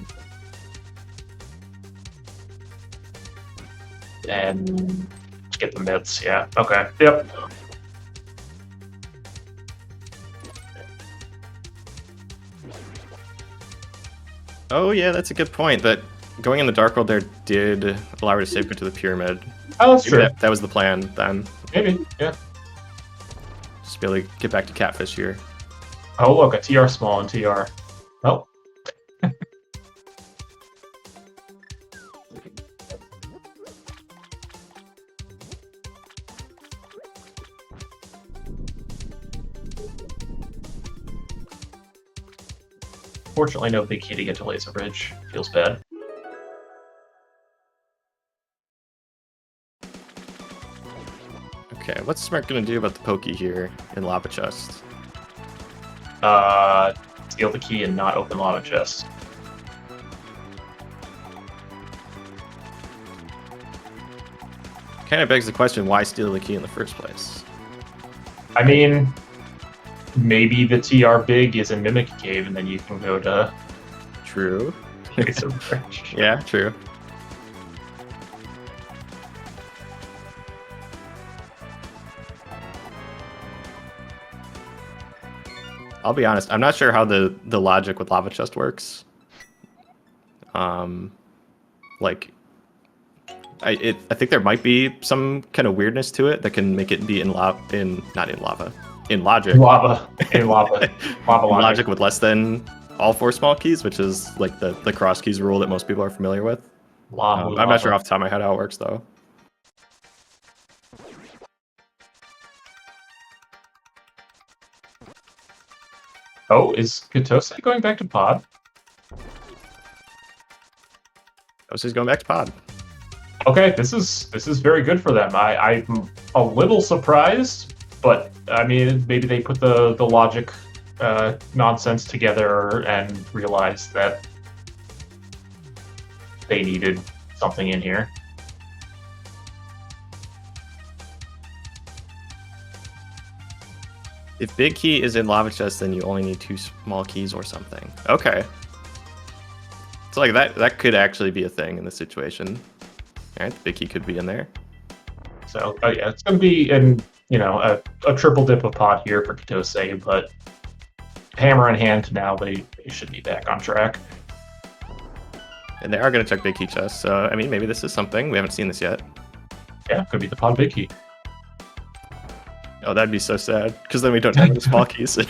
A: and get the mids. Yeah. Okay. Yep.
B: Oh, yeah, that's a good point. That going in the Dark World there did allow her to save to the pyramid.
A: Oh, that's true.
B: That was the plan then.
A: Maybe, yeah.
B: Just be able to get back to Catfish here.
A: Oh, look, a TR small and TR. Oh. Fortunately, no big key to get to Laser Bridge. Feels bad.
B: Okay, what's Smirk gonna do about the Pokey here in Lava Chest?
A: Steal the key and not open Lava Chest.
B: Kind of begs the question, why steal the key in the first place?
A: I mean, maybe the TR big is in Mimic Cave, and then you can go to
B: True.
A: Laser Bridge.
B: Yeah, true. I'll be honest, I'm not sure how the logic with Lava Chest works. Like, I think there might be some kind of weirdness to it that can make it be in logic.
A: Lava. In lava. Lava
B: logic with less than all 4 small keys, which is like the cross keys rule that most people are familiar with.
A: Lava.
B: I'm not sure off the top of my head how it works though.
A: Oh, is Kitose going back to pod?
B: Kitose's going back to pod.
A: Okay, this is very good for them. I'm a little surprised, but I mean, maybe they put the logic nonsense together and realized that they needed something in here.
B: If big key is in Lava Chest, then you only need 2 small keys or something. Okay. So like that could actually be a thing in this situation. All right, the big key could be in there.
A: So yeah, it's going to be in a triple dip of pot here for Kitose, but hammer in hand now, they should be back on track.
B: And they are going to check big key chest, so I mean maybe this is something. We haven't seen this yet.
A: Yeah, could be the pod big key.
B: Oh, that'd be so sad, because then we don't have any small keys.
A: ET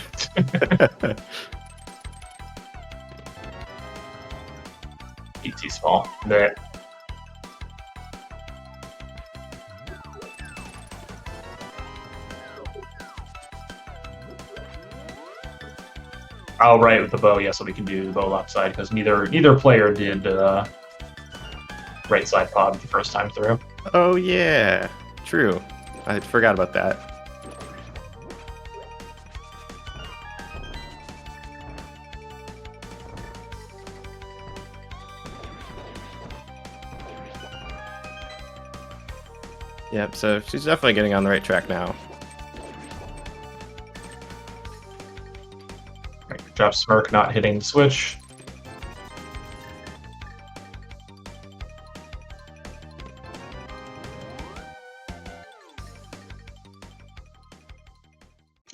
A: small. There. Oh, right, with the bow, yeah, so we can do the bow left side, because neither player did right side pod the first time through.
B: Oh, yeah. True. I forgot about that. Yep, so she's definitely getting on the right track now.
A: Good job, Smirk, not hitting the switch.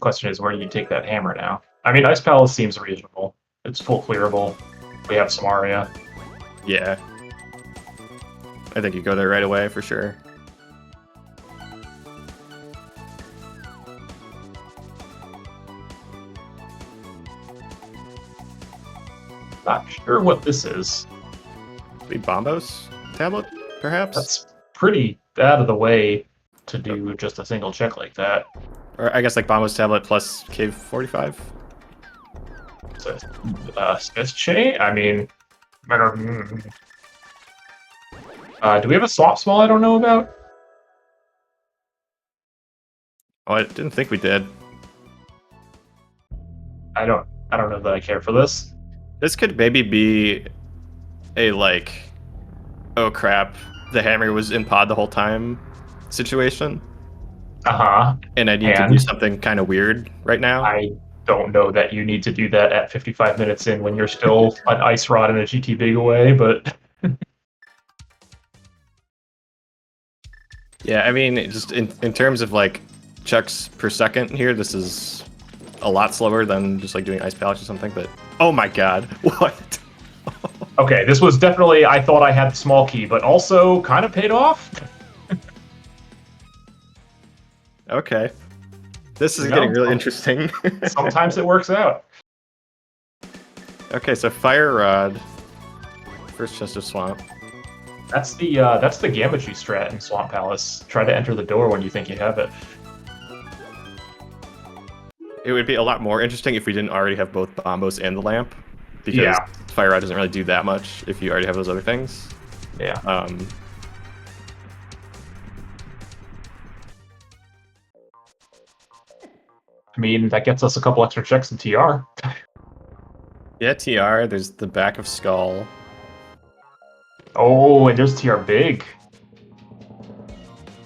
A: Question is, where do you take that hammer now? I mean, Ice Palace seems reasonable. It's full clearable. We have some Aria.
B: Yeah. I think you go there right away for sure.
A: Not sure what this is.
B: Maybe Bombos tablet, perhaps?
A: That's pretty out of the way to do just a single check like that.
B: Or I guess like Bombos tablet plus Cave 45?
A: So, smercjd? I mean, I don't... do we have a Swamp Small I don't know about?
B: Oh, I didn't think we did.
A: I don't know that I care for this.
B: This could maybe be a like, oh crap, the hammer was in pod the whole time situation.
A: Uh-huh.
B: And I need to do something kind of weird right now.
A: I don't know that you need to do that at 55 minutes in when you're still an Ice Rod and a GT Big away, but...
B: Yeah, I mean, just in terms of like checks per second here, this is a lot slower than just like doing Ice Palace or something, but oh my god, what?
A: Okay, this was definitely, I thought I had the small key, but also kind of paid off.
B: Okay. This is getting really interesting.
A: Sometimes it works out.
B: Okay, so Fire Rod. First chest of Swamp.
A: That's the Gammachu strat in Swamp Palace. Try to enter the door when you think you have it.
B: It would be a lot more interesting if we didn't already have both Bombos and the lamp. Because Fire Rod doesn't really do that much if you already have those other things.
A: Yeah. I mean, that gets us a couple extra checks in TR.
B: Yeah, TR, there's the back of Skull.
A: Oh, and there's TR Big.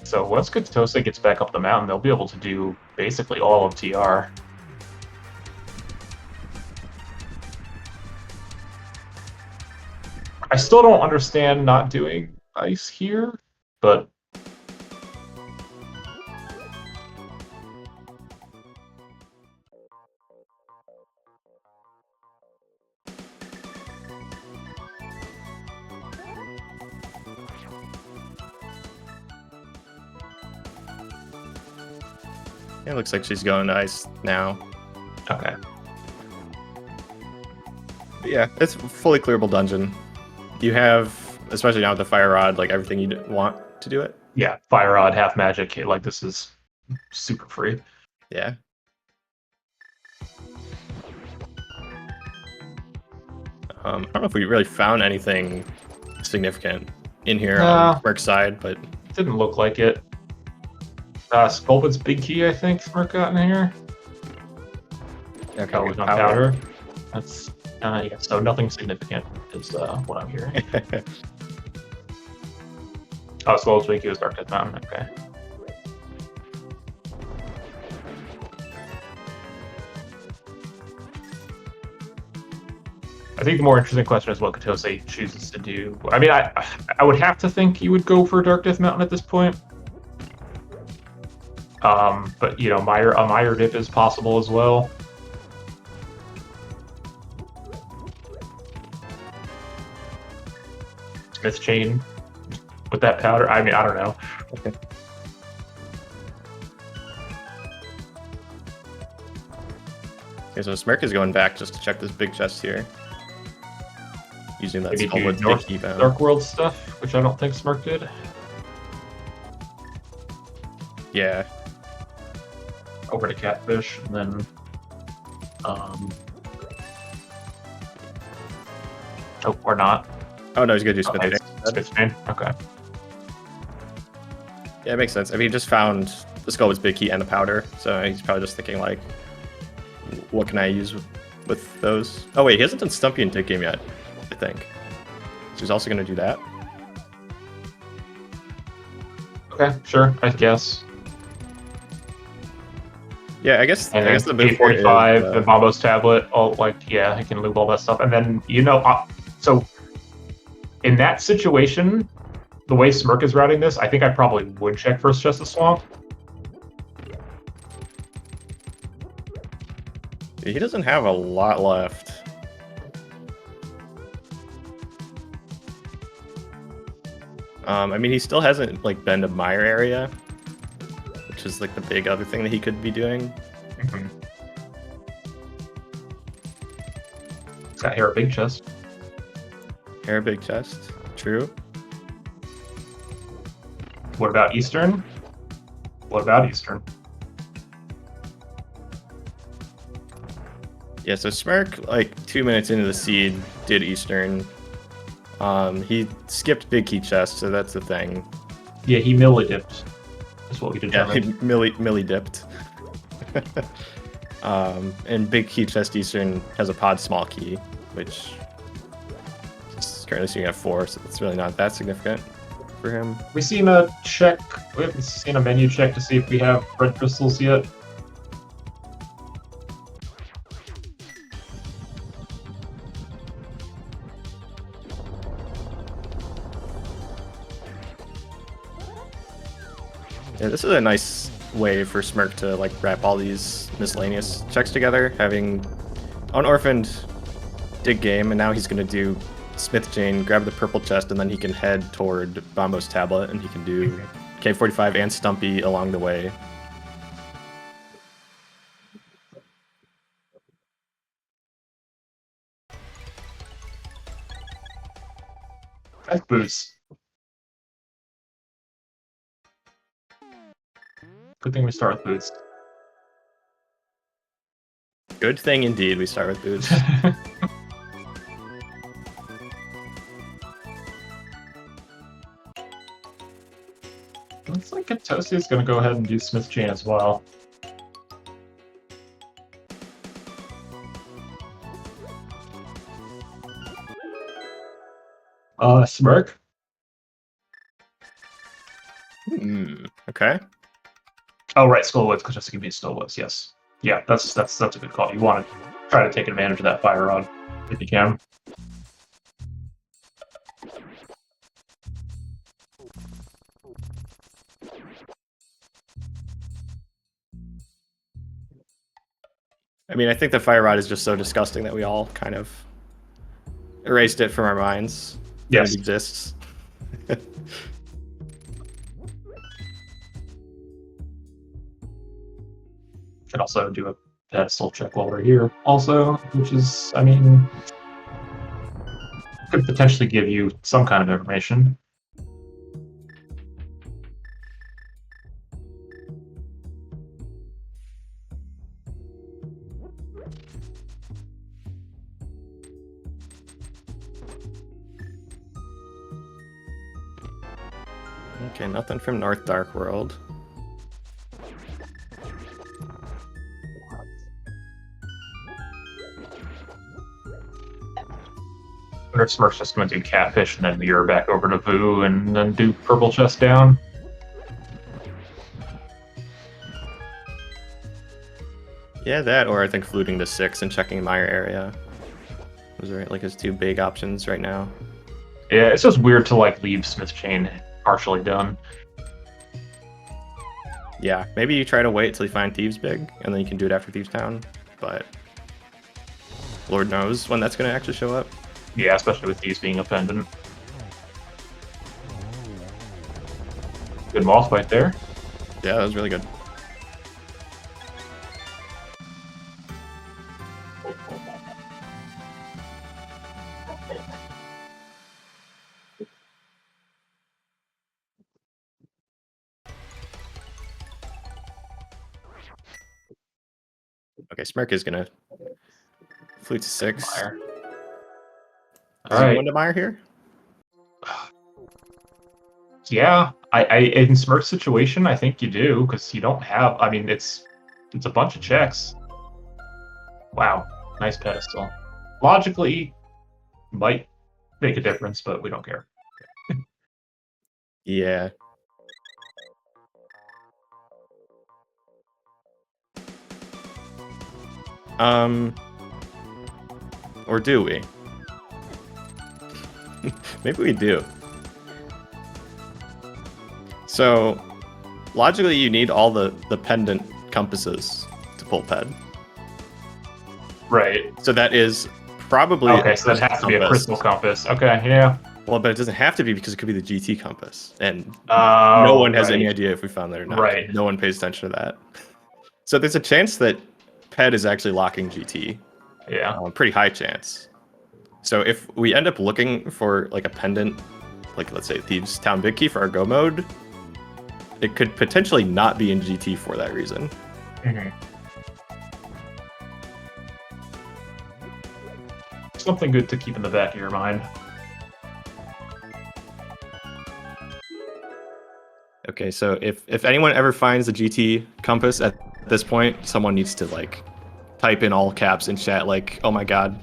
A: So once Katose gets back up the mountain, they'll be able to do basically all of TR. I still don't understand not doing ice here, but...
B: It looks like she's going to ice now.
A: Okay.
B: But yeah, it's a fully clearable dungeon. You have, especially now with the Fire Rod, like everything you want to do it.
A: Yeah, Fire Rod, half magic, like this is super free.
B: Yeah. I don't know if we really found anything significant in here on Smirk's side, but...
A: Didn't look like it. Skullbit's big key, I think, Smirk got in here.
B: Okay,
A: that was on powder. That's, yeah, so nothing significant is what I'm hearing. Oh, Skullbit's big key was Dark Death Mountain, okay. I think the more interesting question is what Katose chooses to do. I mean, I would have to think you would go for Dark Death Mountain at this point. But you know, a Meyer dip is possible as well. Smith chain with that powder. I mean, I don't know.
B: Okay. Okay, so Smirk is going back just to check this big chest here. Using that
A: Dark World stuff, which I don't think Smirk did.
B: Yeah.
A: Over to Catfish, and then oh, or not.
B: Oh no, he's gonna do Smith
A: chain. Smith chain. Okay.
B: Yeah, it makes sense. I mean, he just found the Skull with big key and the powder, so he's probably just thinking like, what can I use with those? Oh wait, he hasn't done Stumpy and Tick Game yet, I think. So he's also gonna do that.
A: Okay, sure, I guess.
B: Yeah, I guess
A: And
B: the
A: then
B: move here is
A: K45, the Bombo's tablet, all yeah, he can loop all that stuff. And then so in that situation, the way Smirk is routing this, I think I probably would check first just the swamp.
B: he doesn't have a lot left. I mean, he still hasn't like been to Mire area, which is like the big other thing that he could be doing.
A: Mm-hmm. He's got hair a big chest.
B: Hair a big chest. True.
A: What about Eastern? What about Eastern?
B: Yeah, so Smirk, like 2 minutes into the seed, did Eastern. He skipped big key chest, so that's the thing.
A: Yeah, he milli dipped. That's what we
B: Yeah,
A: determined.
B: he milli dipped. And big key chest Eastern has a pod small key, which is currently sitting at 4, so it's really not that significant for him.
A: We seen a check. We haven't seen a menu check to see if we have red crystals yet.
B: Yeah, this is a nice way for Smirk to like wrap all these miscellaneous checks together, having unorphaned dig game, and now he's gonna do Smith Chain, grab the purple chest, and then he can head toward Bombo's tablet, and he can do K45 and Stumpy along the way.
A: That's boots. Good thing we start with boots.
B: Good thing indeed we start with boots.
A: Looks like Katosi is going to go ahead and do Smith Chain as well. Smirk.
B: Okay.
A: Oh, right, Skullwoods. Katosi can be Skullwoods. Yes. Yeah, that's a good call. You want to try to take advantage of that fire rod if you can.
B: I mean, I think the fire rod is just so disgusting that we all kind of erased it from our minds.
A: Yes.
B: It exists.
A: Could also do a pedestal check while we're here, also, which is, I mean, could potentially give you some kind of information.
B: Okay, nothing from North Dark World.
A: I wonder if Smirk's just going to do Catfish and then mirror back over to Vu and then do Purple Chest down.
B: Yeah, that, or I think fluting to 6 and checking Mire area. Those are like his two big options right now.
A: Yeah, it's just weird to like leave Smith Chain partially done.
B: Yeah, maybe you try to wait till you find Thieves Big, and then you can do it after Thieves Town, but Lord knows when that's going to actually show up.
A: Yeah, especially with these being a pendant. Good moth fight there.
B: Yeah, that was really good. Okay, Smirk is going to flute to 6.
A: Mire.
B: All right. Going to Mire here?
A: Yeah, I in Smirk's situation, I think you do, because you don't have. I mean, it's a bunch of checks. Wow, nice pedestal. Logically, might make a difference, but we don't care.
B: Yeah. Or do we? Maybe we do. So, logically, you need all the pendant compasses to pull Ped.
A: Right.
B: So that is probably...
A: Okay, so that has to be a crystal compass. Okay, yeah.
B: Well, but it doesn't have to be because it could be the GT compass. And no one has any idea if we found that or not.
A: Right.
B: No one pays attention to that. So there's a chance that Ped is actually locking GT.
A: Yeah.
B: Pretty high chance. So if we end up looking for like a pendant, like let's say Thieves Town Big Key for our Go mode, it could potentially not be in GT for that reason.
A: Mm-hmm. Something good to keep in the back of your mind.
B: Okay, so if anyone ever finds the GT compass at this point, someone needs to like type in all caps in chat like, "Oh my god,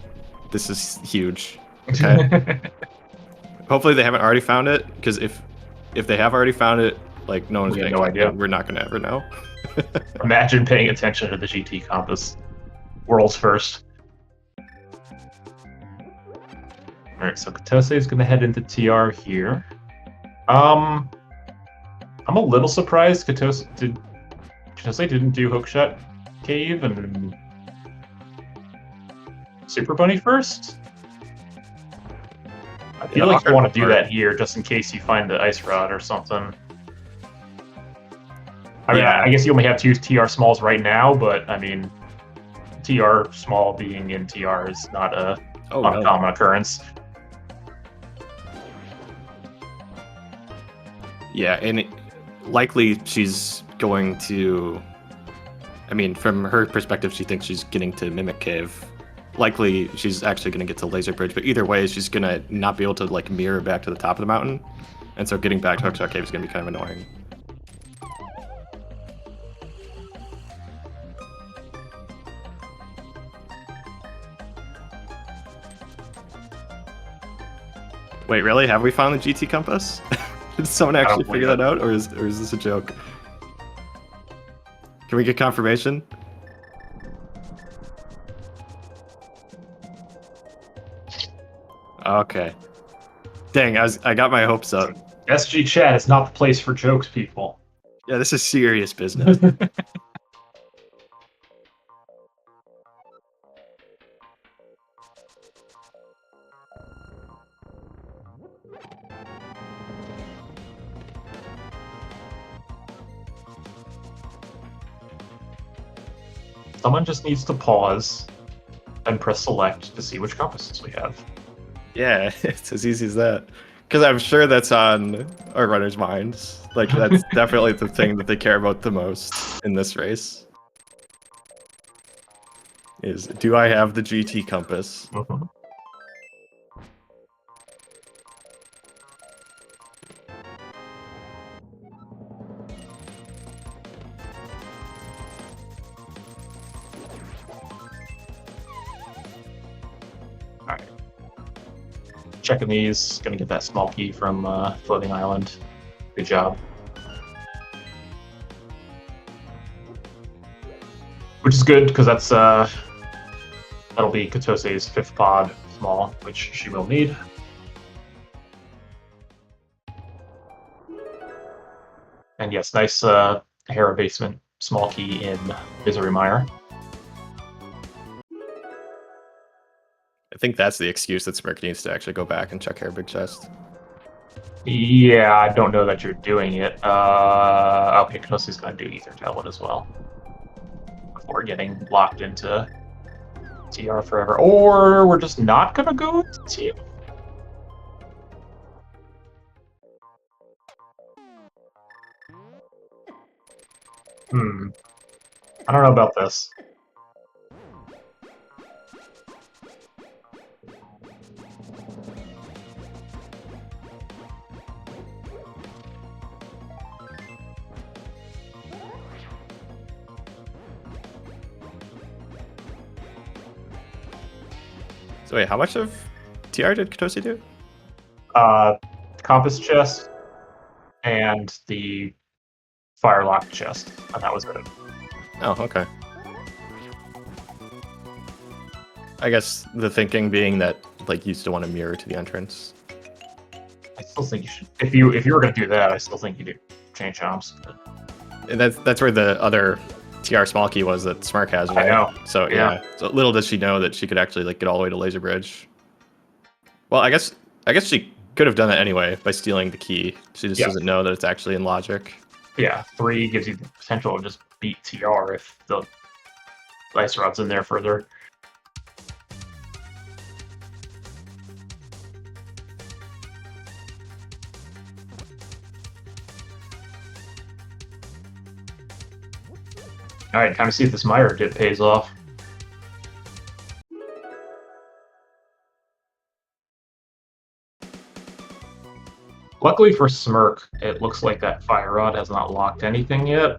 B: this is huge." Okay. Hopefully they haven't already found it, because if they have already found it, like no one's
A: We have
B: gonna
A: no idea.
B: we're not gonna ever know.
A: Imagine paying attention to the GT compass. World's first. Alright, so Katose is gonna head into TR here. I'm a little surprised Katose didn't do Hookshot Cave and Super Bunny first. I feel like you want to do that here just in case you find the Ice Rod or something. I mean, I guess you only have 2 TR smalls right now, but I mean, TR small being in TR is not a uncommon occurrence.
B: Yeah, and likely she's going to... I mean, from her perspective, she thinks she's getting to Mimic Cave. Likely, she's actually going to get to Laser Bridge, but either way, she's going to not be able to like mirror back to the top of the mountain. And so getting back to Hookshot Cave is going to be kind of annoying. Wait, really? Have we found the GT compass? Did someone actually figure that out, or is this a joke? Can we get confirmation? Okay. Dang, I got my hopes up.
A: SG chat is not the place for jokes, people.
B: Yeah, this is serious business.
A: Someone just needs to pause and press select to see which compasses we have.
B: Yeah, it's as easy as that. Because I'm sure that's on our runners' minds. Like, that's definitely the thing that they care about the most in this race. Is, do I have the GT compass?
A: Mm-hmm. Checking these, gonna get that small key from Floating Island. Good job. Which is good, because that's that'll be Katose's 5th pod small, which she will need. And yes, nice Hera basement small key in Misery Mire.
B: I think that's the excuse that Smirk needs to actually go back and check her big chest.
A: Yeah, I don't know that you're doing it. Okay, Knossi's gonna do Ether Talon as well. Before getting locked into TR forever. Or we're just not gonna go to TR. I don't know about this.
B: So wait, how much of TR did Katose do?
A: Compass chest and the Firelock chest, and that was it.
B: Oh, okay. I guess the thinking being that like you still want to mirror to the entrance.
A: I still think you should. If you were gonna do that, I still think you do change comps.
B: And that's where the other TR small key was that Smirk has, right?
A: I know.
B: So yeah. So little does she know that she could actually like get all the way to Laser Bridge. Well, I guess she could have done that anyway by stealing the key. She just doesn't know that it's actually in logic.
A: Yeah, 3 gives you the potential to just beat TR if the ice rod's in there further. All right, time to see if this Meyer dip pays off. Luckily for Smirk, it looks like that Fire Rod has not locked anything yet.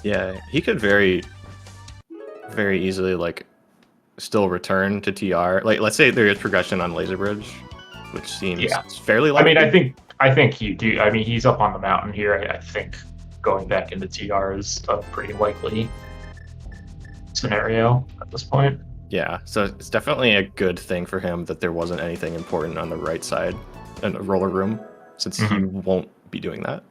B: Yeah, he could very easily like still return to TR. Like, let's say there is progression on Laser Bridge, which seems fairly likely.
A: I mean, I think you do. I mean, he's up on the mountain here. I think going back into TR is a pretty likely scenario at this point.
B: Yeah, so it's definitely a good thing for him that there wasn't anything important on the right side in the roller room, since he won't be doing that.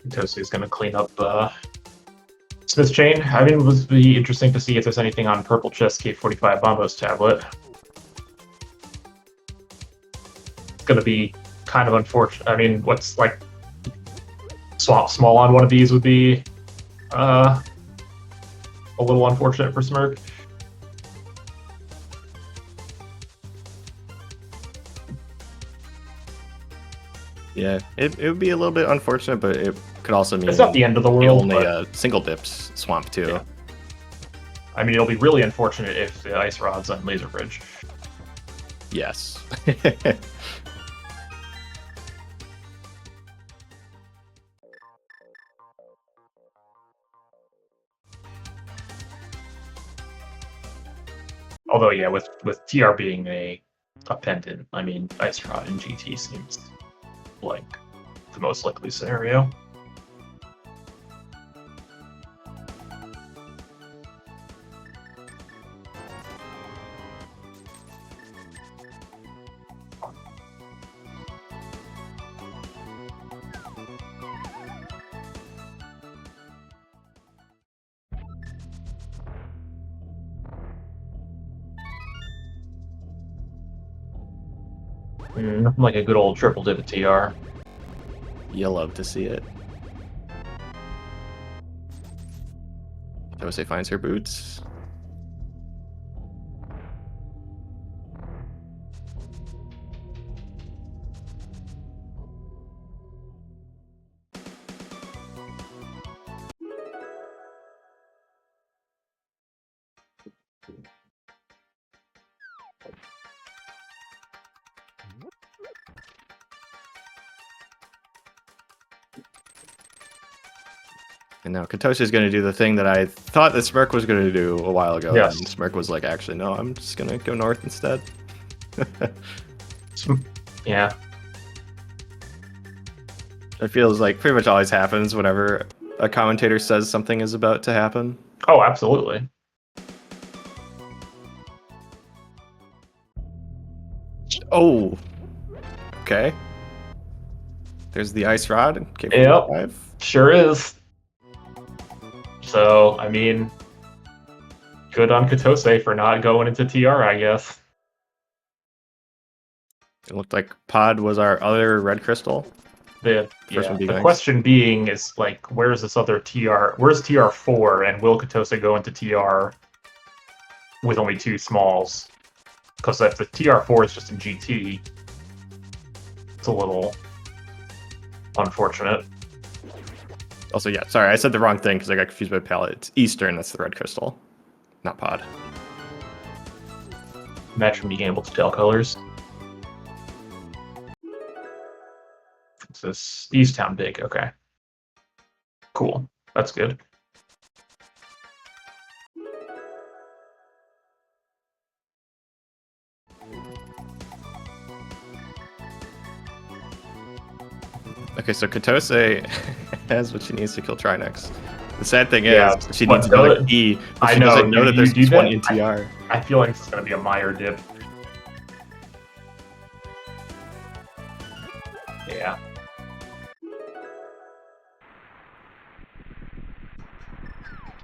A: Toasty is going to clean up Smith's chain. I mean, it would be interesting to see if there's anything on Purple Chest K45 Bombo's tablet. It's going to be kind of unfortunate. I mean, what's like small on one of these would be a little unfortunate for Smirk.
B: Yeah, it would be a little bit unfortunate, but it could also mean
A: it's not the end of the world.
B: Only single dips swamp too.
A: Yeah. I mean, it'll be really unfortunate if the ice rod's on Laser Bridge.
B: Yes.
A: Although, yeah, with TR being a pendant, I mean, ice rod and GT seems like the most likely scenario. Nothing like a good old triple dip at TR.
B: You'll love to see it. Jose finds her boots. And now Katoshi is going to do the thing that I thought that Smirk was going to do a while ago.
A: Yes.
B: And Smirk was like, actually, no, I'm just going to go north instead.
A: Yeah.
B: It feels like pretty much always happens whenever a commentator says something is about to happen.
A: Oh, absolutely.
B: Oh. Okay. There's the ice rod.
A: Yep. Sure is. So, I mean, good on Katose for not going into TR, I guess.
B: It looked like Pod was our other red crystal.
A: The question being is, like, where's this other TR? Where's TR4, and will Katose go into TR with only 2 smalls? Because if the TR4 is just in GT, it's a little unfortunate.
B: Also, yeah, sorry, I said the wrong thing because I got confused by palette. It's Eastern, that's the red crystal, not pod.
A: Match from being able to tell colors. It's this East Town big, okay. Cool. That's good.
B: Okay, so Katose has what she needs to kill Trinex. The sad thing
A: Yeah,
B: is she needs to do like E, but she doesn't know that there's just one in TR.
A: I feel like it's gonna be a Meyer dip. Yeah.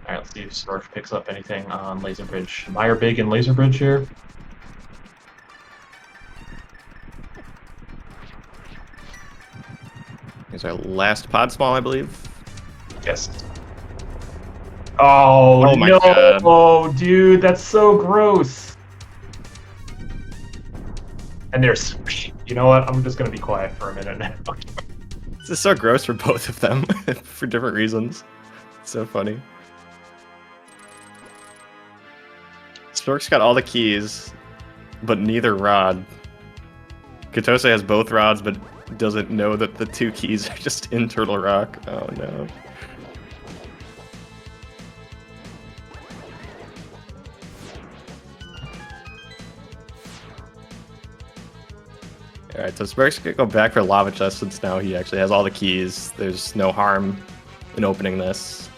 A: Alright, let's see if Storch picks up anything on Laser Bridge. Meyer big in Laser Bridge here.
B: Here's our last pod small, I believe.
A: Yes. Oh
B: my
A: no!
B: God.
A: Oh, dude, that's so gross. And there's, you know what? I'm just gonna be quiet for a minute now.
B: This is so gross for both of them for different reasons. It's so funny. Stork's got all the keys, but neither rod. Katose has both rods, but doesn't know that the 2 keys are just in Turtle Rock. Oh no. Alright, so Spark's gonna go back for Lava Chest since now he actually has all the keys. There's no harm in opening this.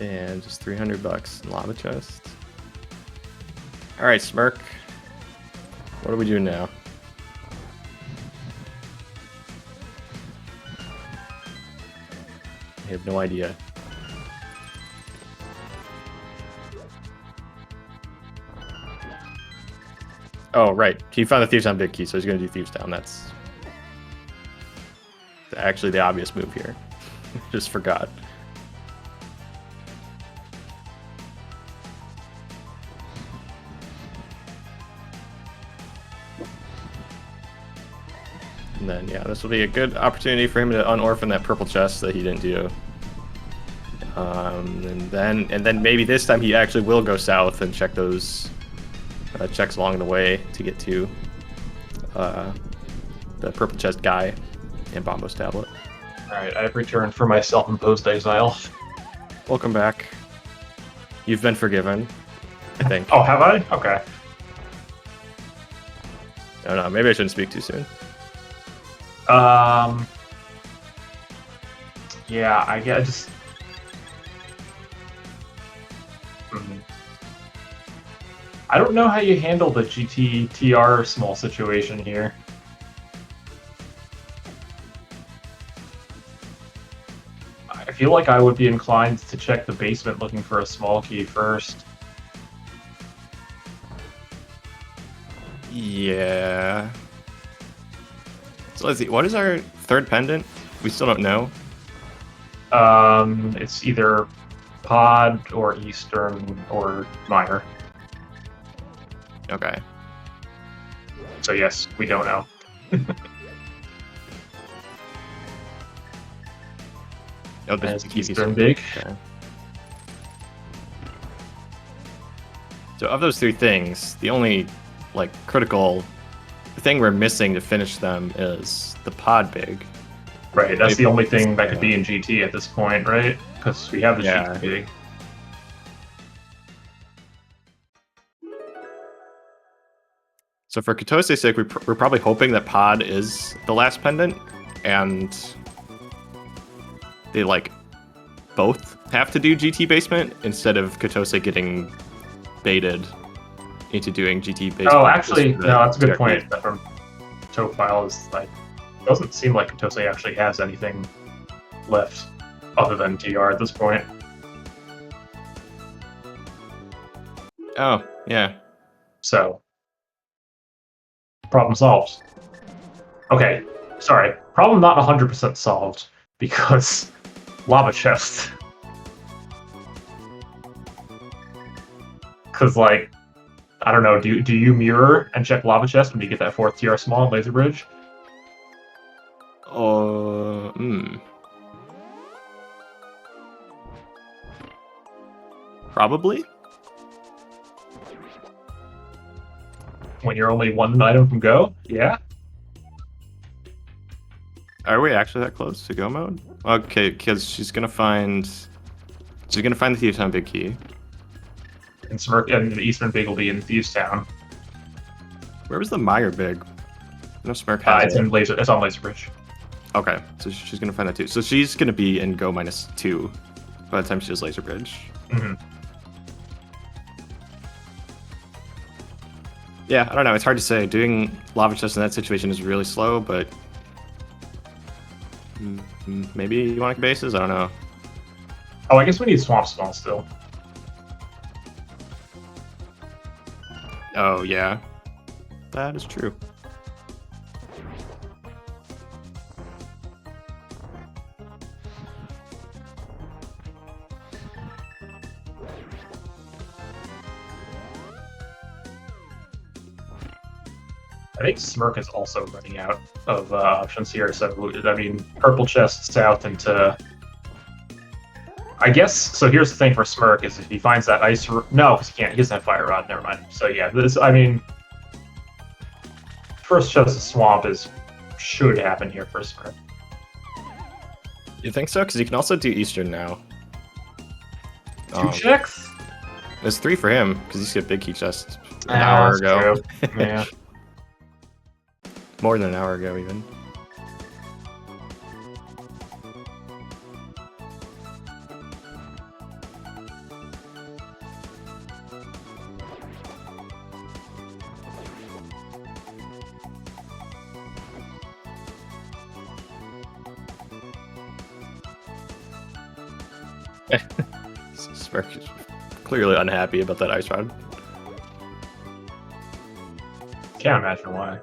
B: And just 300 bucks in Lava Chest. Alright, Smirk. What are we doing now? I have no idea. Oh, right. He found the Thieves Town big key, so he's going to do Thieves Town. That's actually the obvious move here. Just forgot. And then, yeah, this will be a good opportunity for him to unorphan that purple chest that he didn't do. And then maybe this time he actually will go south and check those checks along the way to get to the purple chest guy and Bombo's tablet.
A: Alright, I've returned for my self-imposed exile.
B: Welcome back. You've been forgiven, I think.
A: Oh, have I? Okay.
B: No, maybe I shouldn't speak too soon.
A: Yeah, I guess. I don't know how you handle the GT-TR small situation here. I feel like I would be inclined to check the basement looking for a small key first.
B: Yeah. So let's see, what is our third pendant? We still don't know.
A: It's either Pod or Eastern or Meyer.
B: Okay.
A: So yes, we don't know.
B: Oh, this is
A: Eastern big.
B: Okay. So of those 3 things, the only critical thing we're missing to finish them is the pod big.
A: Right, that's the only thing that could be in GT at this point, right? Because we have the GT big.
B: So for Katose's sake, we're probably hoping that pod is the last pendant, and they both have to do GT basement instead of Katose getting baited into doing GT basement.
A: Oh, actually, no, that's a good point. That from Topile is it doesn't seem like Katose actually has anything left other than TR at this point.
B: Oh, yeah.
A: So Problem solved. Okay, sorry. Problem not 100% solved because lava chest. Because, like, I don't know, do you mirror and check lava chest when you get that 4th TR small laser bridge?
B: Probably.
A: When you're only 1 item from go? Yeah?
B: Are we actually that close to go mode? Okay, because she's gonna find the Thieves Town big key.
A: And the Eastern Big will be in Thieves Town.
B: Where was the Meyer big? No Smirk has
A: it. It's on Laser Bridge.
B: Okay, so she's gonna find that too. So she's gonna be in go -2 by the time she does Laser Bridge.
A: Mm-hmm.
B: Yeah, I don't know. It's hard to say. Doing lava chest in that situation is really slow, but maybe you want to bases? I don't know.
A: Oh, I guess we need Swamp Small still.
B: Oh, yeah. That is true.
A: I think Smirk is also running out of options here, so I mean, purple chest south into. I guess so. Here's the thing for Smirk is if he finds that ice. No, because he can't. He doesn't have fire rod. Never mind. So yeah, this. I mean, first chest of swamp should happen here for Smirk.
B: You think so? Because he can also do Eastern now.
A: 2 checks.
B: There's 3 for him because he's got big key chest an hour ago.
A: Yeah.
B: More than an hour ago, even. Smirk is clearly unhappy about that ice rod.
A: Can't imagine why.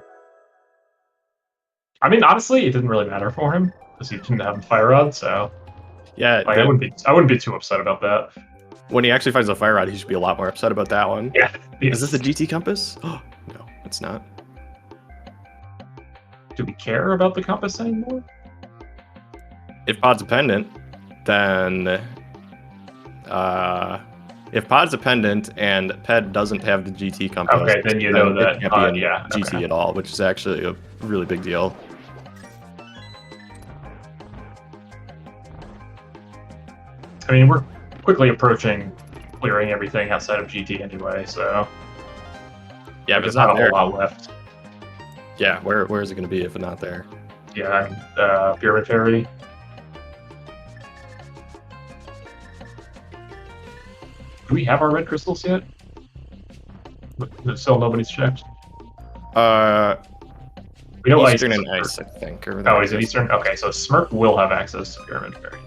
A: I mean, honestly, it didn't really matter for him because he didn't have a fire rod. So
B: yeah,
A: like, I wouldn't be too upset about that.
B: When he actually finds the fire rod, he should be a lot more upset about that one.
A: Yeah.
B: Is this the GT compass? Oh no, it's not.
A: Do we care about the compass anymore?
B: If pod's dependent, then if pod's dependent and Ped doesn't have the GT compass,
A: okay, then you know that
B: it can't be in GT
A: okay.
B: at all, which is actually a really big deal.
A: I mean, we're quickly approaching clearing everything outside of GT anyway, so
B: yeah, but
A: there's not a whole lot left.
B: Yeah, where is it going to be if it's not there?
A: Yeah, Pyramid Fairy. Do we have our red crystals yet? Still nobody's checked. We know
B: Eastern
A: ice
B: and ice, I think.
A: Oh, is it Eastern? Okay, so Smirk will have access to Pyramid Fairy.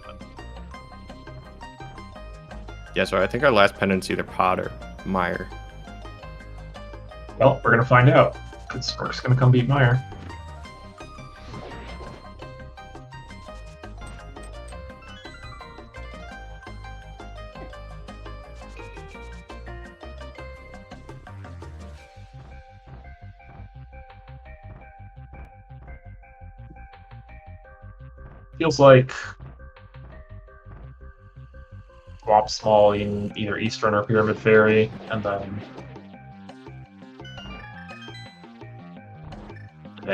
B: Yeah, so I think our last pendant's either Pod or Meyer.
A: Well, we're gonna find out. Because Smirk's gonna come beat Meyer. Feels like Swamp Small in either Eastern or Pyramid Fairy, and then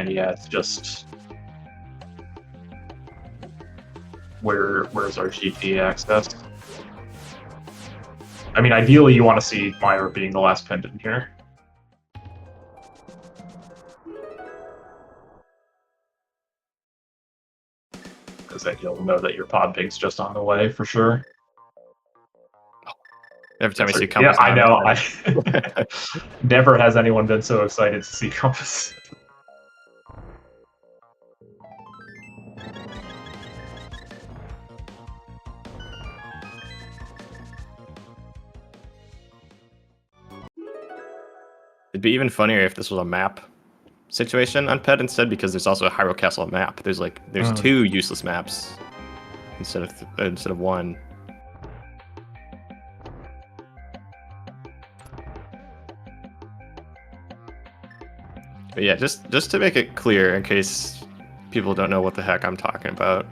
A: yeah, it's just where's our GT access? I mean, ideally you want to see Myra being the last pendant here. Because then you'll know that your pod pig's just on the way for sure.
B: Every time I see Compass.
A: Yeah, I know. Never has anyone been so excited to see Compass.
B: It'd be even funnier if this was a map. situation on PED instead, because there's also a Hyrule Castle map. There's two useless maps instead of one. But yeah, just to make it clear, in case people don't know what the heck I'm talking about,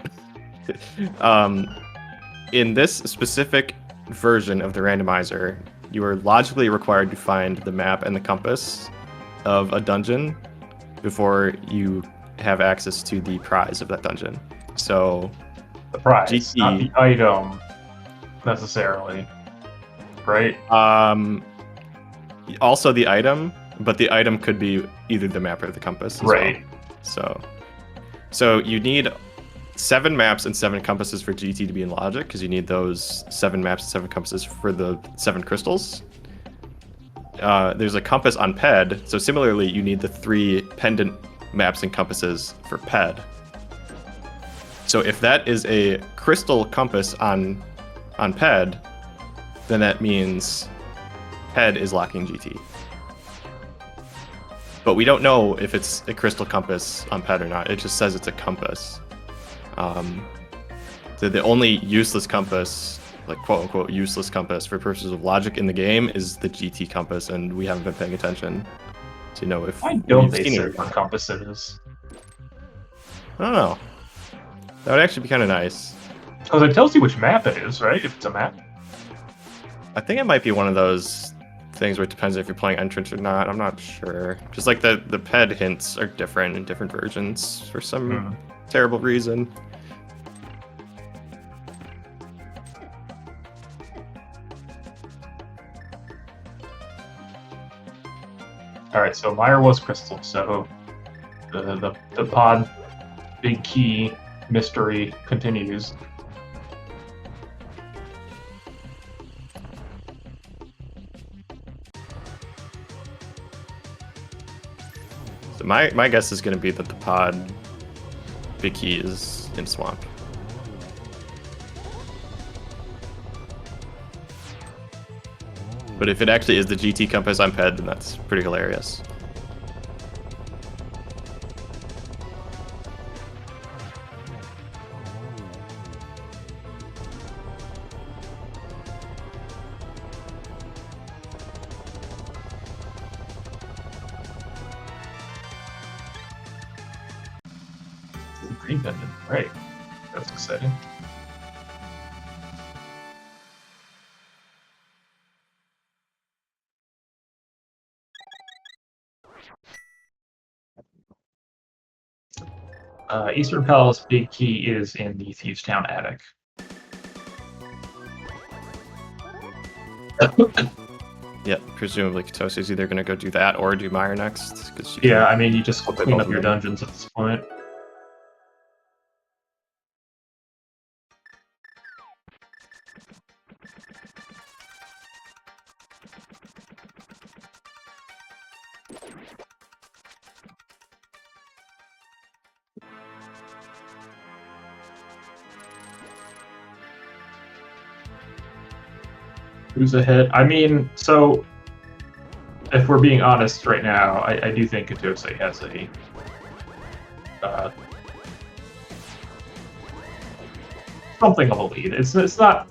B: in this specific version of the randomizer, you are logically required to find the map and the compass of a dungeon before you have access to the prize of that dungeon. So
A: the prize, not the item necessarily, right?
B: Also the item, but the item could be either the map or the compass as
A: right.
B: Well. So you need 7 maps and 7 compasses for GT to be in logic, because you need those 7 maps and 7 compasses for the 7 crystals. There's a compass on PED, so similarly you need the 3 pendant maps and compasses for PED. So if that is a crystal compass on PED, then that means PED is locking GT. But we don't know if it's a crystal compass on PED or not. It just says it's a compass. So the only useless compass, like quote-unquote useless compass for purposes of logic in the game, is the GT compass, and we haven't been paying attention to know if
A: Why don't they say what compass it is?
B: I don't know. That would actually be kind of nice.
A: Because it tells you which map it is, right? If it's a map.
B: I think it might be one of those things where it depends if you're playing entrance or not. I'm not sure. Just like the PED hints are different in different versions for some terrible reason.
A: All right, so Meyer was crystal, so the pod big key mystery continues.
B: So my guess is going to be that the pod big key is in swamp. But if it actually is the GT compass on PED, then that's pretty hilarious.
A: Green pendant, right? That's exciting. Eastern Palace big key is in the Thieves Town attic.
B: Yeah, presumably Katose's either going to go do that or do Meyer next.
A: Yeah, I mean, you just clean up your dungeons at this point. Who's ahead? I mean, so if we're being honest right now, I do think Katose has a something of a lead. It's not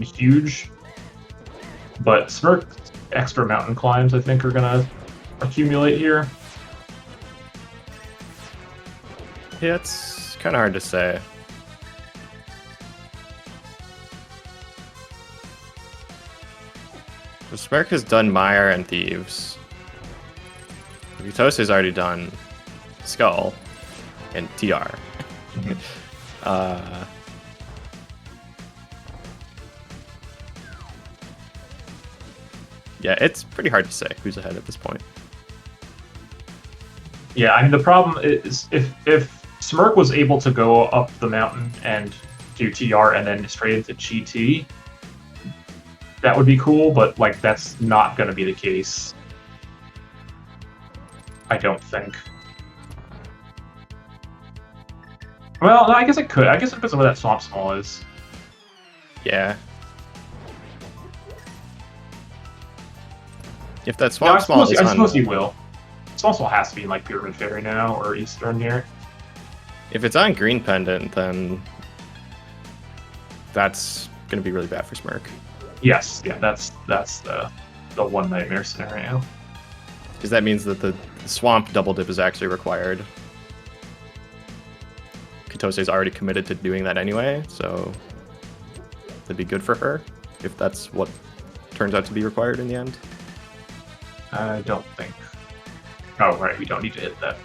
A: huge, but Smirk's extra mountain climbs I think are gonna accumulate here.
B: Yeah, it's kind of hard to say. Smirk has done Meyer and Thieves. Katose's already done Skull and TR. Yeah, it's pretty hard to say who's ahead at this point.
A: Yeah, I mean, the problem is if Smirk was able to go up the mountain and do TR and then straight into GT, that would be cool, but like that's not going to be the case. I don't think. Well, no, I guess it could. I guess it depends on where that swamp small is.
B: Yeah. If that swamp small is
A: I suppose he will. This also has to be in like Pyramid Fairy now or Eastern here.
B: If it's on Green Pendant, then that's going to be really bad for Smirk.
A: Yes, yeah, that's the one nightmare scenario.
B: Because that means that the Swamp double dip is actually required. Katose's already committed to doing that anyway, so that'd be good for her if that's what turns out to be required in the end.
A: I don't think. Oh, right, we don't need to hit that.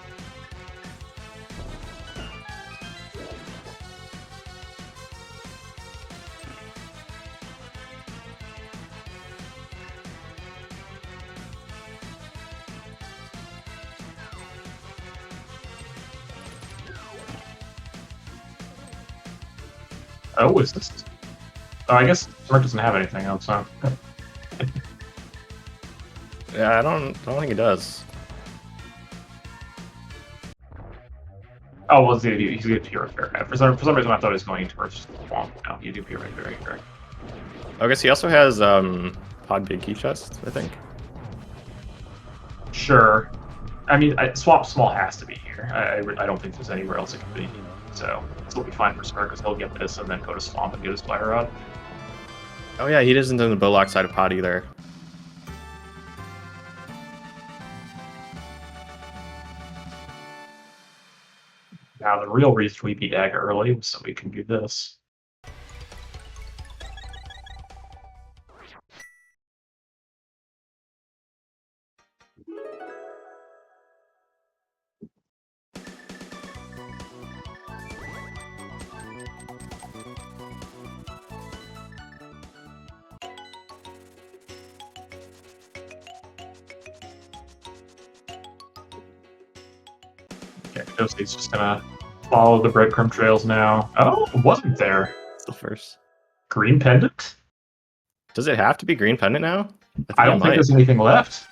A: Oh, is this? Oh, I guess Smirk doesn't have anything else, huh?
B: Yeah, I don't think it does.
A: Oh, well, he's going to Pyramid Fairy. For some reason, I thought he was going towards Swamp. No, you do Pyramid Fairy.
B: I guess he also has Pod Big Key Chest, I think.
A: Sure. I mean, Swamp Small has to be here. I don't think there's anywhere else it could be. So it'll be fine for Smirk, because he'll get this and then go to Swamp and get his Fire Rod.
B: Oh yeah, he isn't in the Bowlock side of Pod either.
A: Now, the real reason we beat Aga early was so we can do this. Okay, Jose's just gonna follow the breadcrumb trails now. Oh, it wasn't there.
B: Still first.
A: Green Pendant?
B: Does it have to be Green Pendant now?
A: I don't think there's anything left.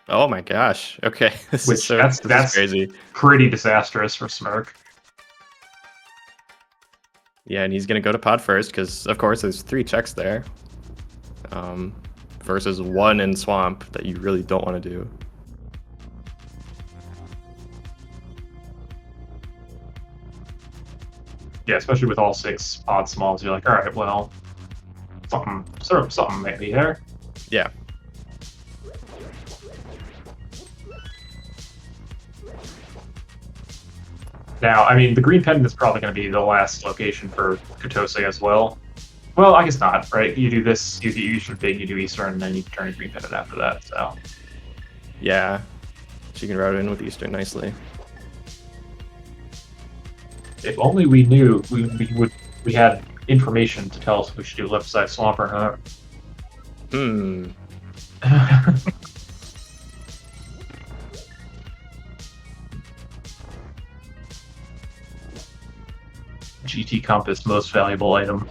B: Oh my gosh. Okay. This is crazy.
A: Pretty disastrous for Smirk.
B: Yeah, and he's gonna go to Pod first, because of course there's 3 checks there. Versus 1 in Swamp that you really don't want to do.
A: Yeah, especially with all 6 Pod Smalls, you're like, all right, well, something maybe there.
B: Yeah.
A: Now, I mean, the Green Pendant is probably going to be the last location for Katose as well. Well, I guess not, right? You do this, you do Eastern Big, you do Eastern, and then you turn a Green Pendant after that, so.
B: Yeah. She can route in with Eastern nicely.
A: If only we knew, we had information to tell us if we should do left side swamp or not. GT Compass, most valuable item.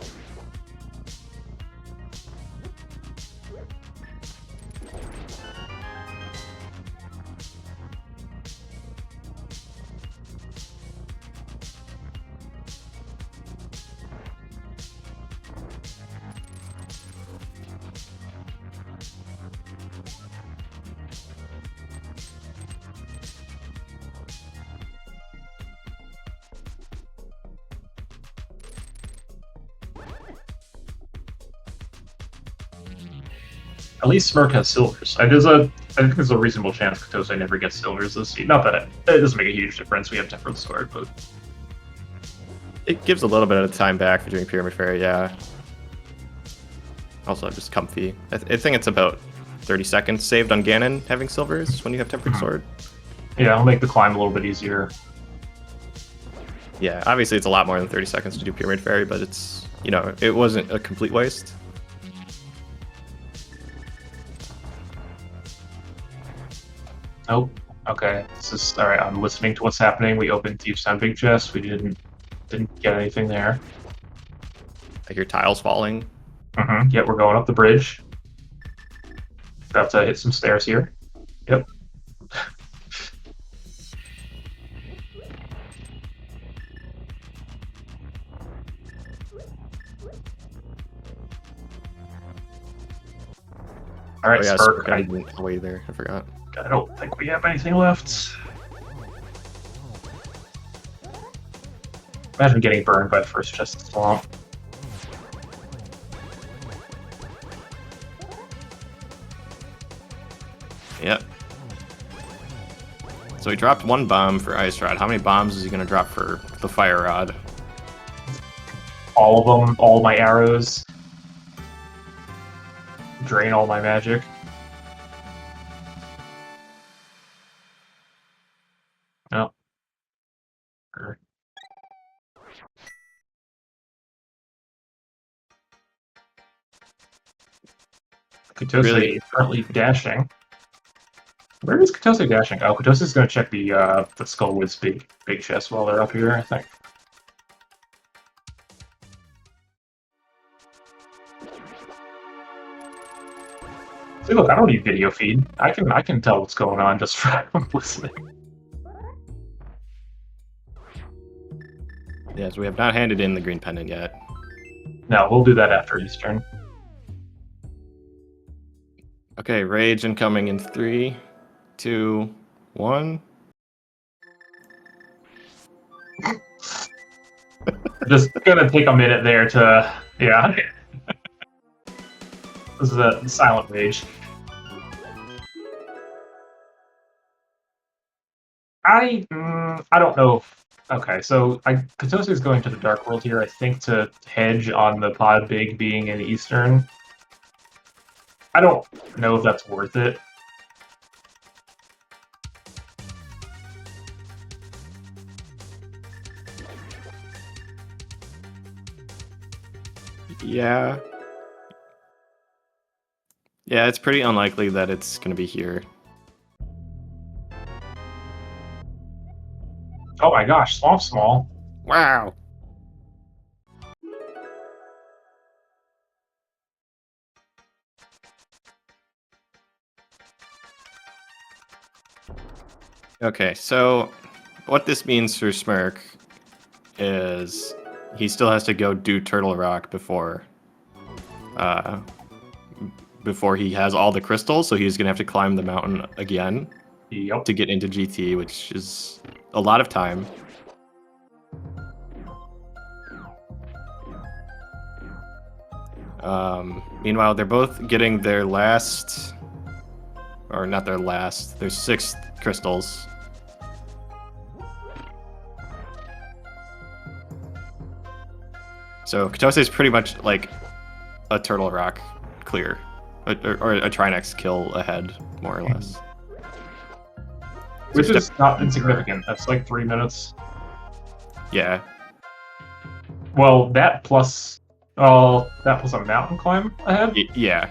A: At least Smirk has silvers. I think there's a reasonable chance Katose never gets silvers this season. Not that it doesn't make a huge difference. We have Tempered Sword, but
B: it gives a little bit of time back for doing Pyramid Fairy, yeah. Also, just comfy. I think it's about 30 seconds saved on Ganon having silvers when you have Tempered Sword.
A: Yeah, it'll make the climb a little bit easier.
B: Yeah, obviously it's a lot more than 30 seconds to do Pyramid Fairy, but it's, you know, it wasn't a complete waste.
A: Oh, okay. This is all right. I'm listening to what's happening. We opened Deep Sound Big Chest. We didn't get anything there.
B: I hear tiles falling.
A: Yeah, we're going up the bridge. About to hit some stairs here. Yep. All right,
B: oh, yeah,
A: Smirk.
B: I went away there. I forgot.
A: I don't think we have anything left. Imagine getting burned by the first chest of swamp.
B: Yep. So he dropped one bomb for Ice Rod. How many bombs is he going to drop for the Fire Rod?
A: All of them, all my arrows. Drain all my magic. No. Katose
B: Really?
A: currently dashing. Where is Katose dashing? Oh, Katose's going to check the Skullwood's big chest while they're up here, I think. See, look, I don't need video feed. I can tell what's going on just from listening.
B: Yes, we have not handed in the green pendant yet.
A: No, we'll do that after Eastern.
B: Okay, Rage incoming in 3, 2, 1.
A: Just gonna take a minute there to, yeah. This is a silent rage. I don't know. Okay, so Katose is going to the Dark World here, I think, to hedge on the pod big being in Eastern. I don't know if that's worth it.
B: Yeah. Yeah, it's pretty unlikely that it's going to be here.
A: Oh my gosh, Swamp Small.
B: Wow. Okay, so what this means for Smirk is he still has to go do Turtle Rock before he has all the crystals, so he's gonna have to climb the mountain again to get into GT, which is a lot of time. Meanwhile, they're both getting their last, or not their last, their 6th crystals. So Katose is pretty much like a Turtle Rock clear, or a Trinex kill ahead, more or less.
A: Which is not insignificant. That's like 3 minutes.
B: Yeah.
A: Well, that plus a mountain climb ahead.
B: Yeah.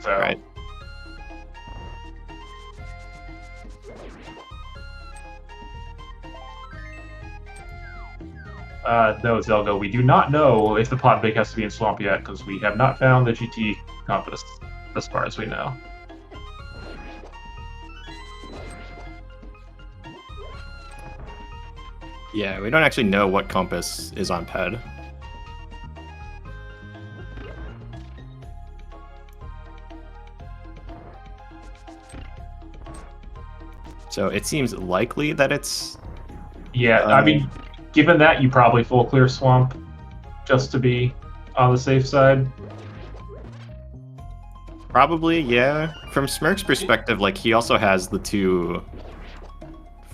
A: So.
B: Right.
A: No, Zelgo, we do not know if the pod big has to be in Swamp yet, because we have not found the GT compass, as far as we know.
B: Yeah, we don't actually know what compass is on Ped. So it seems likely that it's...
A: Yeah, I mean, given that, you probably full clear Swamp, just to be on the safe side.
B: Probably, yeah. From Smirk's perspective, like, he also has the 2,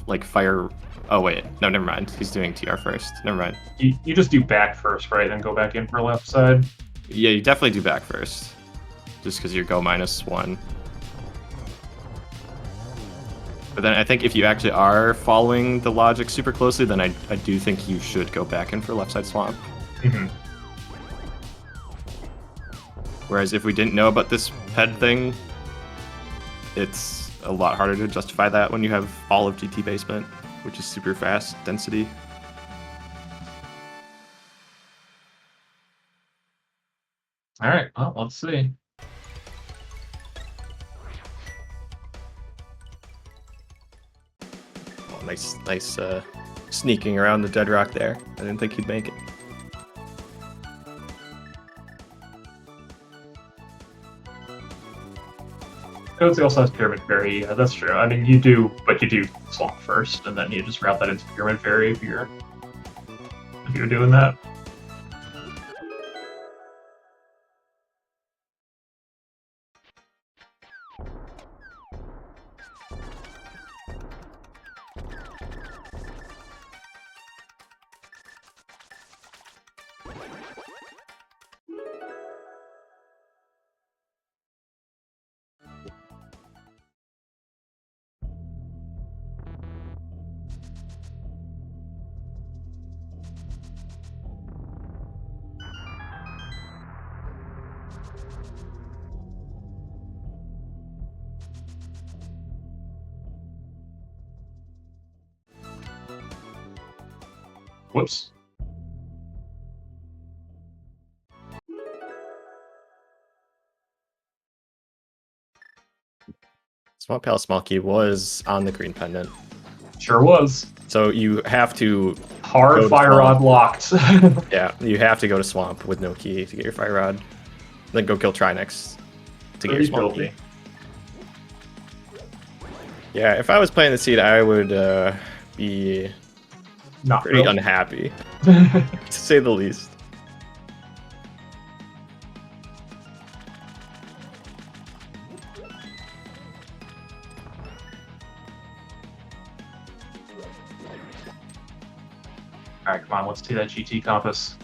B: like, fire... Oh, wait. No, never mind. He's doing TR first. Never mind.
A: You just do back first, right? Then go back in for left side?
B: Yeah, you definitely do back first. Just because you're go -1. But then I think if you actually are following the logic super closely, then I do think you should go back in for left side swamp.
A: Mm-hmm.
B: Whereas if we didn't know about this Ped thing, it's a lot harder to justify that when you have all of GT basement, which is super fast density.
A: All right, well, let's see.
B: Oh, nice sneaking around the dead rock there. I didn't think he'd make it.
A: It also has Pyramid Fairy. Yeah, that's true. I mean, you do Swamp first, and then you just route that into Pyramid Fairy if you're doing that. Whoops.
B: Swamp Palace Small Key was on the green pendant.
A: Sure was.
B: So you have to
A: hard fire rod locked.
B: Yeah, you have to go to Swamp with no key to get your fire rod. Then go kill Trinex to get your small key. Yeah, if I was playing the seed, I would be
A: not
B: pretty
A: really
B: unhappy, to say the least.
A: Alright, come on, let's do that GT compass.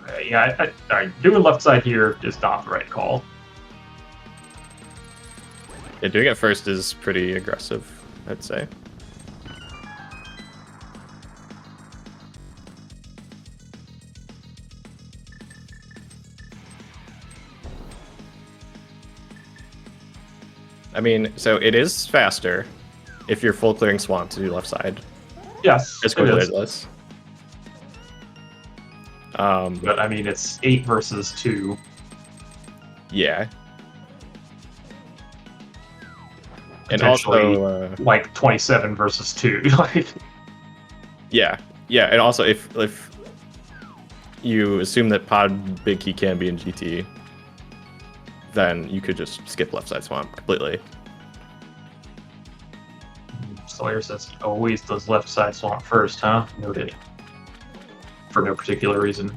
A: Okay, yeah, alright, doing left side here is not the right call.
B: Yeah, doing it first is pretty aggressive, I'd say. I mean, so it is faster if you're full clearing Swamp to do left side.
A: Yes,
B: as quickly as this.
A: But I mean, it's 8 versus 2.
B: Yeah. And also,
A: like 27 versus 2. Like,
B: yeah, and also if you assume that Pod Big Key can be in GT, then you could just skip left side Swamp completely.
A: Sawyer says he always does left side Swamp first, huh? Noted. For no particular reason.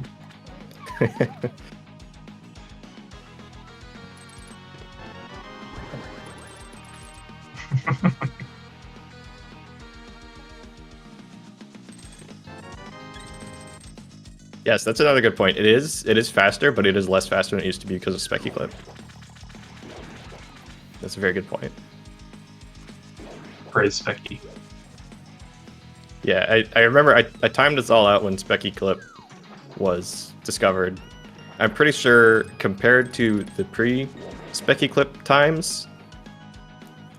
B: Yes, that's another good point. It is faster, but it is less faster than it used to be because of Specky Clip. That's a very good point.
A: Praise Specky.
B: Yeah, I remember I timed this all out when Specky Clip was discovered. I'm pretty sure compared to the pre-Specky Clip times,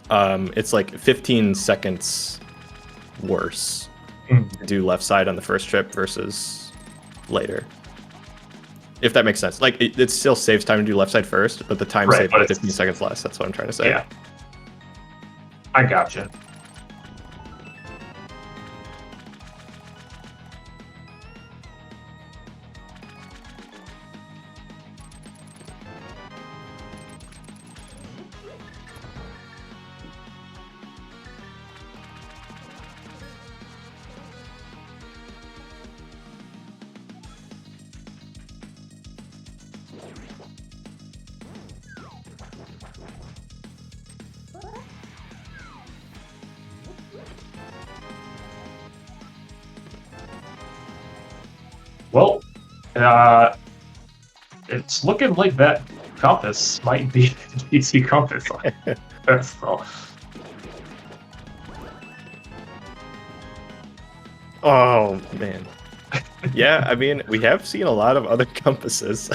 B: it's like 15 seconds worse to do left side on the first trip versus later. If that makes sense. Like, it still saves time to do left side first, but the time saved 15 seconds less. That's what I'm trying to say.
A: Yeah. I gotcha. Well, it's looking like that compass might be the GT compass. That's all.
B: Oh, man. Yeah, I mean, we have seen a lot of other compasses.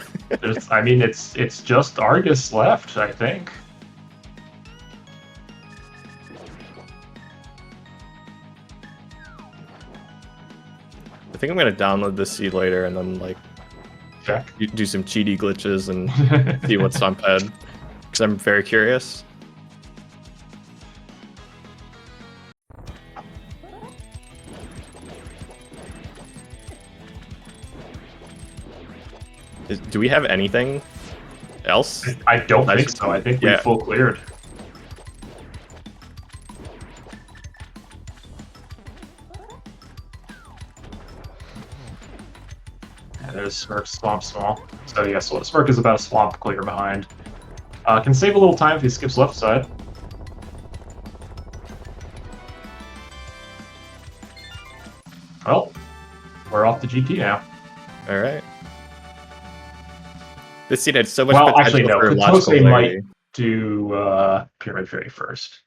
A: I mean, it's just Argus left, I think.
B: I think I'm gonna download this seed later and then like
A: Check.
B: You do some cheaty glitches and see what's on ped. Because I'm very curious. Do we have anything else?
A: I don't think so. I think we full cleared. Yeah, there's Smirk Swamp Small. So yeah, so Smirk is about a swamp clear behind. Can save a little time if he skips left side. Well, we're off the GT now.
B: All right. This seed had so much
A: well,
B: potential
A: actually, no.
B: for logical
A: Katose
B: clarity.
A: might do Pyramid Fairy first.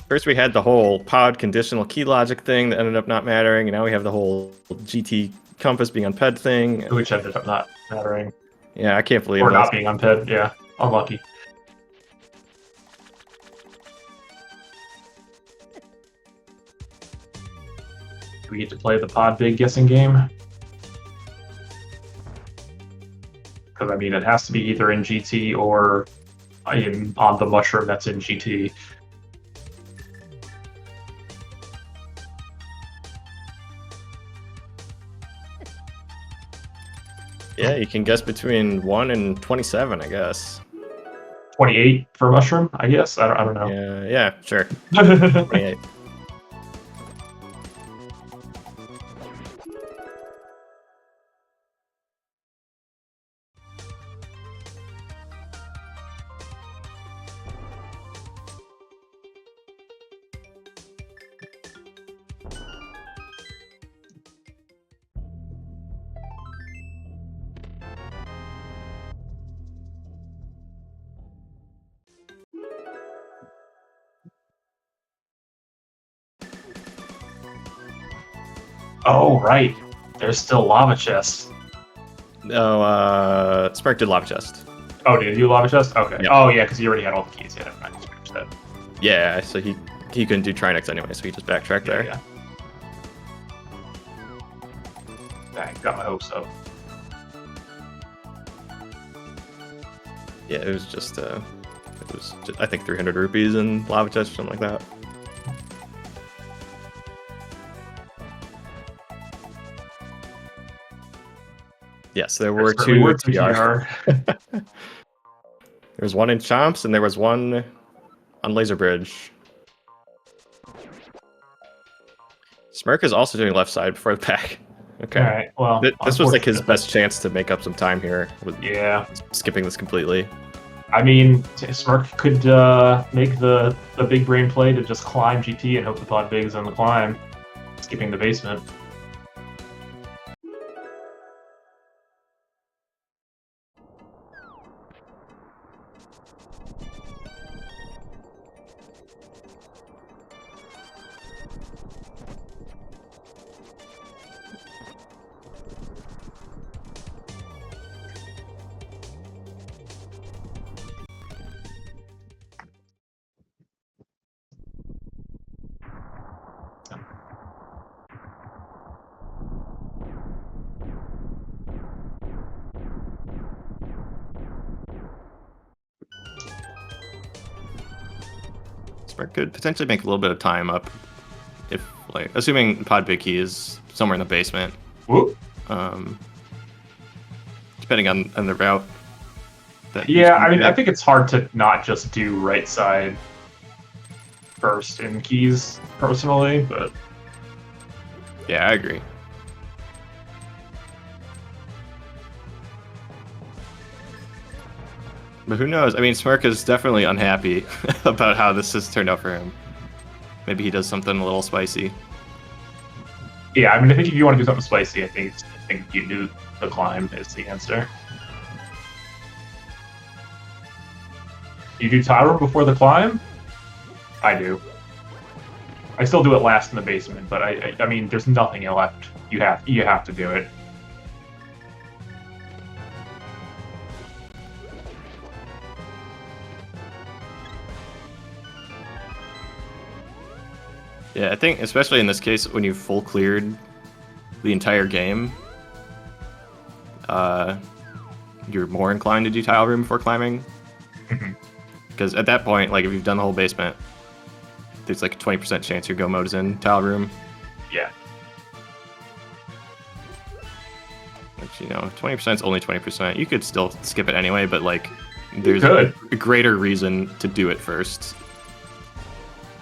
B: First, we had the whole pod conditional key logic thing that ended up not mattering, and now we have the whole GT compass being on ped thing.
A: Which ended up not mattering.
B: Yeah, I can't believe
A: Or
B: this.
A: not being on ped, yeah. Unlucky. Do we get to play the pod big guessing game? Because, I mean, it has to be either in GT or on the mushroom that's in GT.
B: Yeah, you can guess between 1 and 27, I guess.
A: 28 for mushroom, I guess? I don't know.
B: Yeah, sure. 28.
A: Oh, right. There's still lava chests.
B: No, Spark did lava chest.
A: Oh, did you lava chest? Okay.
B: Yeah.
A: Oh, yeah, because you already had all the keys. Yeah, never mind. That.
B: Yeah, so he couldn't do Trinex anyway, so he just backtracked there.
A: Yeah. Dang, got my hopes up.
B: Yeah, it was just I think 300 rupees and lava chest or something like that. Yes, there were two TR. There was one in Chomps and there was one on Laser Bridge. Smirk is also doing left side before the pack. Okay.
A: All right. Well,
B: this was like his best chance to make up some time here. With skipping this completely.
A: I mean, Smirk could make the big brain play to just climb GT and hope the pod big's on the climb, skipping the basement.
B: Smirk could potentially make a little bit of time up, if like assuming pod big key is somewhere in the basement.
A: Whoop.
B: Depending on the route.
A: Yeah, I mean, I think it's hard to not just do right side first in keys personally, but
B: yeah, I agree. But who knows? I mean, Smirk is definitely unhappy about how this has turned out for him. Maybe he does something a little spicy.
A: Yeah, I mean, I think if you want to do something spicy, I think you do the climb is the answer. You do Tyro before the climb? I do. I still do it last in the basement, but I mean, there's nothing left. You have to do it.
B: Yeah, I think especially in this case, when you've full cleared the entire game, you're more inclined to do tile room before climbing. Because at that point, like if you've done the whole basement, there's like a 20% chance your go mode is in tile room.
A: Yeah.
B: Which, you know, 20% is only 20%. You could still skip it anyway, but like there's
A: a
B: greater reason to do it first.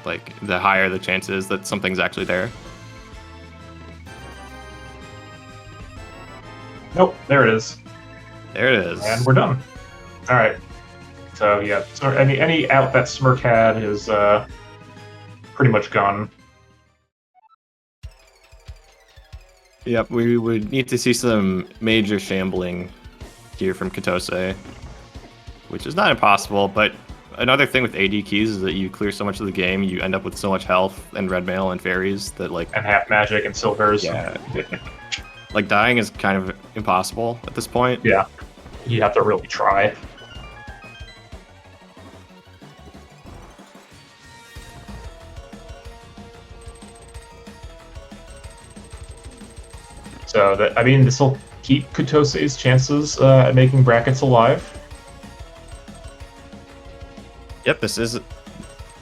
B: Like the higher the chances that something's actually there.
A: Nope, there it is.
B: There it is.
A: And we're done. All right. So yeah, so any out that Smirk had is pretty much gone.
B: Yep, we would need to see some major shambling here from Katose, which is not impossible, but another thing with AD keys is that you clear so much of the game, you end up with so much health and red mail and fairies that like...
A: And half magic and silvers.
B: Yeah. Like dying is kind of impossible at this point.
A: Yeah, you have to really try. So that, I mean, this will keep Kutose's chances at making brackets alive.
B: Yep, this is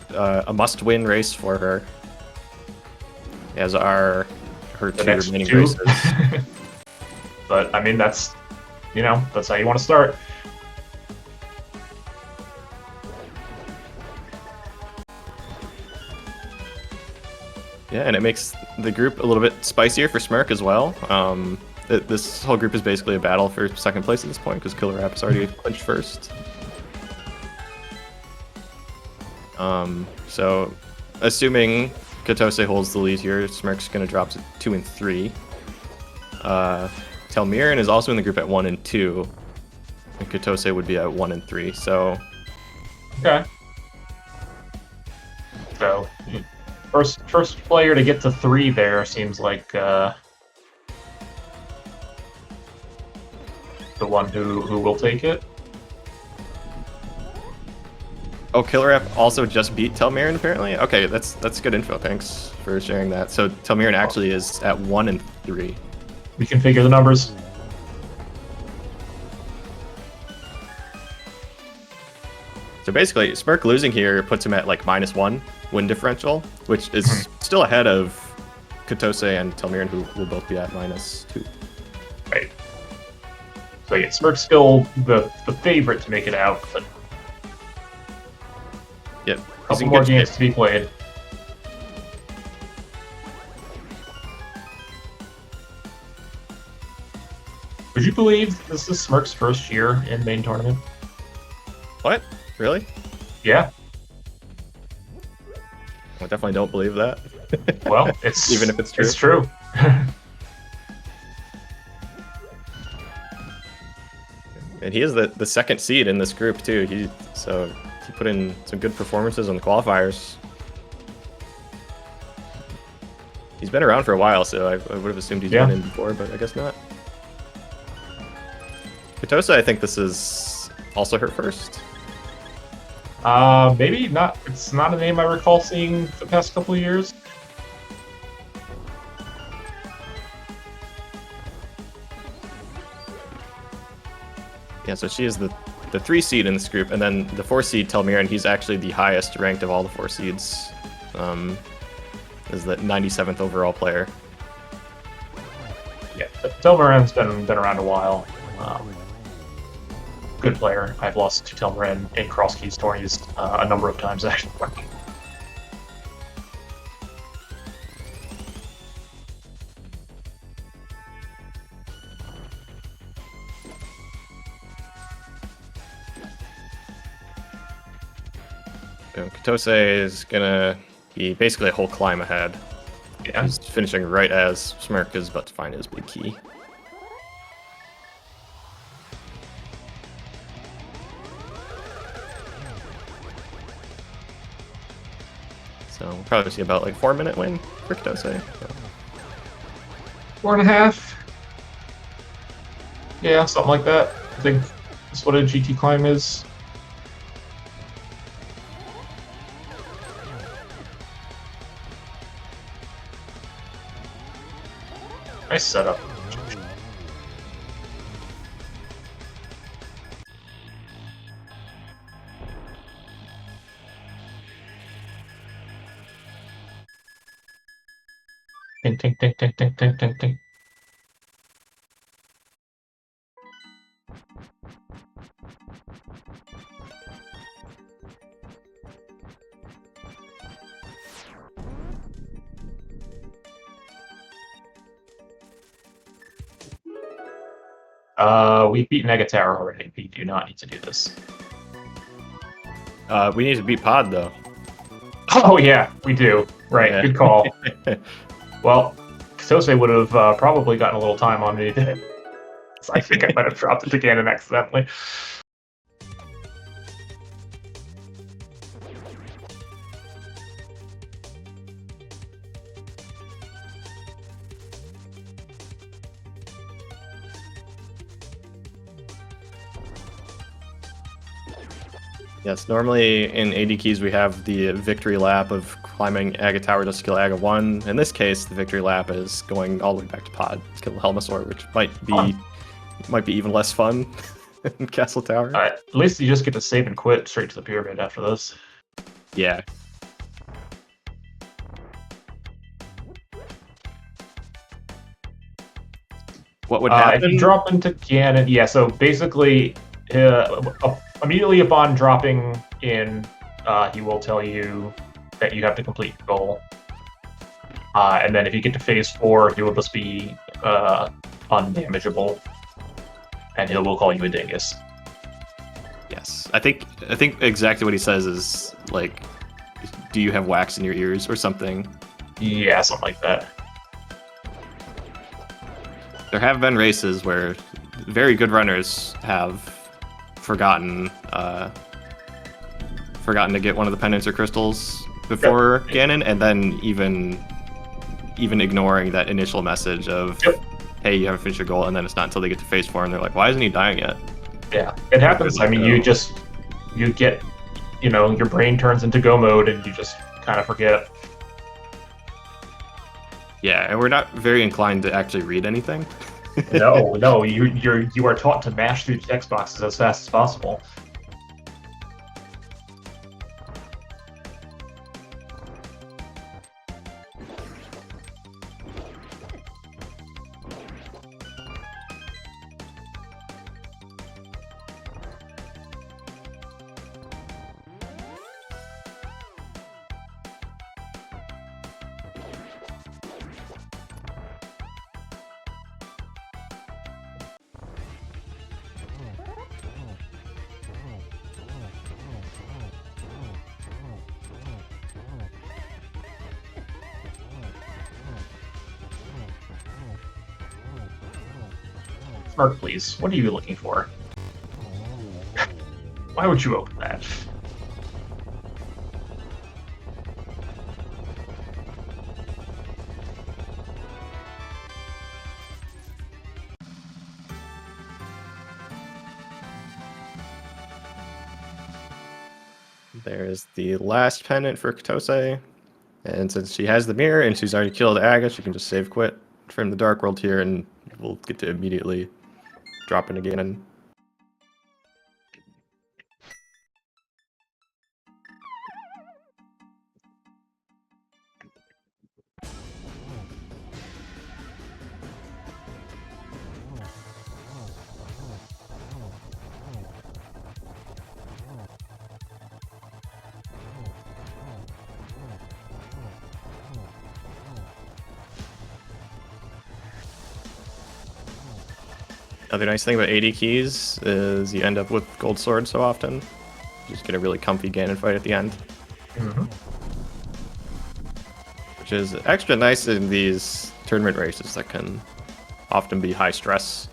B: a must-win race for her. As are her two remaining races.
A: But I mean, that's, you know, that's how you want to start.
B: Yeah, and it makes the group a little bit spicier for Smirk as well. This whole group is basically a battle for second place at this point because Killer App is already clinched first. So, assuming Katose holds the lead here, Smirk's going to drop to 2 and 3. Telmiran is also in the group at 1 and 2, and Katose would be at 1 and 3. So,
A: okay. So, first player to get to 3 there seems like the one who will take it.
B: Oh, Killer App also just beat Telmiran apparently? Okay, that's good info. Thanks for sharing that. So Telmiran actually is at 1 and 3.
A: We can figure the numbers.
B: So basically, Smirk losing here puts him at like -1 win differential, which is still ahead of Katose and Telmiran, who will both be at -2.
A: Right. So yeah, Smirk's still the favorite to make it out, but
B: yep.
A: A couple more games to be played. Would you believe this is Smirk's first year in main tournament?
B: What? Really?
A: Yeah.
B: I definitely don't believe that.
A: Well, it's
B: even if it's true.
A: It's true.
B: And he is the second seed in this group too. He put in some good performances on the qualifiers. He's been around for a while, so I would have assumed he's been in before, but I guess not. Katose, I think this is also her first.
A: Maybe not. It's not a name I recall seeing the past couple of years.
B: Yeah, so she is the 3 seed in this group, and then the 4 seed Telmiran, he's actually the highest ranked of all the 4 seeds. Is the 97th overall player.
A: Yeah, Telmiran's been around a while. Good player. I've lost to Telmiran in cross keys tourneys a number of times actually.
B: Katose is gonna be basically a whole climb ahead.
A: Yeah.
B: He's finishing right as Smirk is about to find his big key. So we'll probably see about like 4-minute win for Katose.
A: 4.5. Yeah, something like that. I think that's what a GT climb is. Nice setup. Tink, tink, tink, tink, tink, tink, tink. We've beaten Negatower already. We do not need to do this.
B: We need to beat Pod, though.
A: Oh, yeah, we do. Right,
B: Yeah.
A: good call. Well, Katose would have probably gotten a little time on me. So I think I might have dropped it to Ganon accidentally.
B: Yes, normally in ADKeys we have the victory lap of climbing Aga Tower just to kill Aga 1. In this case, the victory lap is going all the way back to Pod to kill Helmasaur, which might be even less fun in Castle Tower.
A: At least you just get to save and quit straight to the pyramid after this.
B: Yeah. What would happen?
A: If you drop into Ganon, yeah, so basically, immediately upon dropping in, he will tell you that you have to complete your goal. And then if you get to phase 4, he will just be undamageable. And he will call you a dingus.
B: Yes. I think exactly what he says is, like, do you have wax in your ears or something?
A: Yeah, something like that.
B: There have been races where very good runners have forgotten to get one of the pendants or crystals before Ganon, and then even ignoring that initial message of, hey, you haven't finished your goal, and then it's not until they get to phase 4 and they're like, why isn't he dying yet?
A: Yeah, it happens. I mean, you get, your brain turns into go mode and you just kind of forget.
B: Yeah, and we're not very inclined to actually read anything.
A: No, you are taught to mash through text boxes as fast as possible. Smirk, please. What are you looking for? Why would you open that?
B: There's the last pendant for Katose. And since she has the mirror and she's already killed Aga, she can just save quit from the Dark World here, and we'll get to immediately drop in again. And another nice thing about ADKeys is you end up with Gold Sword so often. You just get a really comfy Ganon fight at the end.
A: Mm-hmm.
B: Which is extra nice in these tournament races that can often be high stress.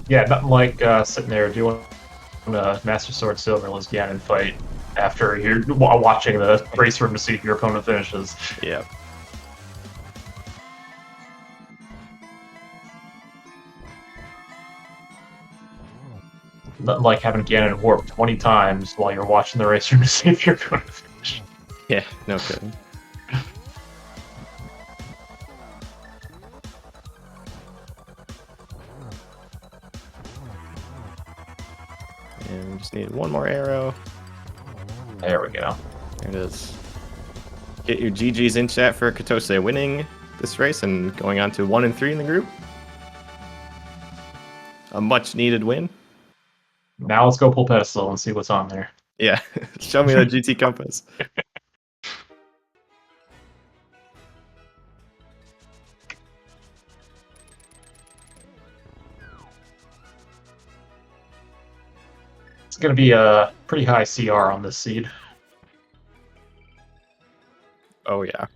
A: Yeah, nothing like sitting there doing a Master Sword Silverless Ganon fight after you're watching the race room to see if your opponent finishes.
B: Yeah.
A: Nothing like having Ganon warp 20 times while you're watching the race room to see if you're going to finish.
B: Yeah, no kidding. And we just need one more arrow.
A: There we go.
B: There it is. Get your GGs in chat for Katose winning this race and going on to 1 and 3 in the group. A much needed win.
A: Now let's go pull pedestal and see what's on there.
B: Yeah, show me the GT compass.
A: It's going to be a pretty high CR on this seed.
B: Oh, yeah.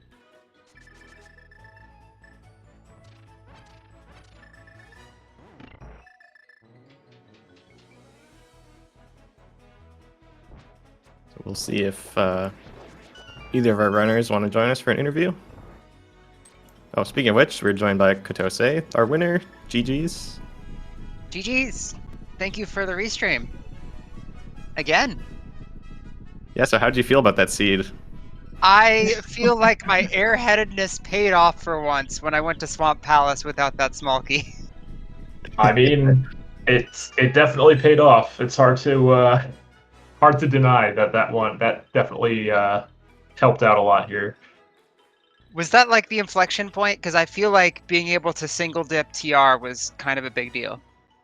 B: So we'll see if either of our runners want to join us for an interview. Oh, speaking of which, we're joined by Katose, our winner. GG's.
C: GG's. Thank you for the restream. Again.
B: Yeah, so how did you feel about that seed?
C: I feel like my airheadedness paid off for once when I went to Swamp Palace without that small-key.
A: I mean, it definitely paid off. It's hard to deny that that definitely helped out a lot here.
C: Was that like the inflection point? Because I feel like being able to single dip TR was kind of a big deal.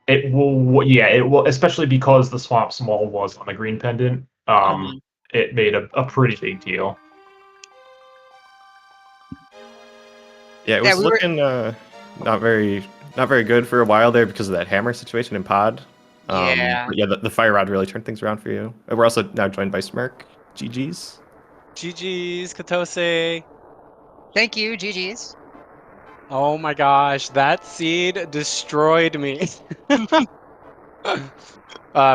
A: It will, especially because the swamp small was on the green pendant. It made a pretty big deal.
B: Yeah, it was looking not very good for a while there because of that hammer situation in pod.
C: Yeah.
B: But yeah, the fire rod really turned things around for you. And we're also now joined by Smirk. GG's.
D: GG's, Katose.
C: Thank you, GG's.
D: Oh my gosh, that seed destroyed me.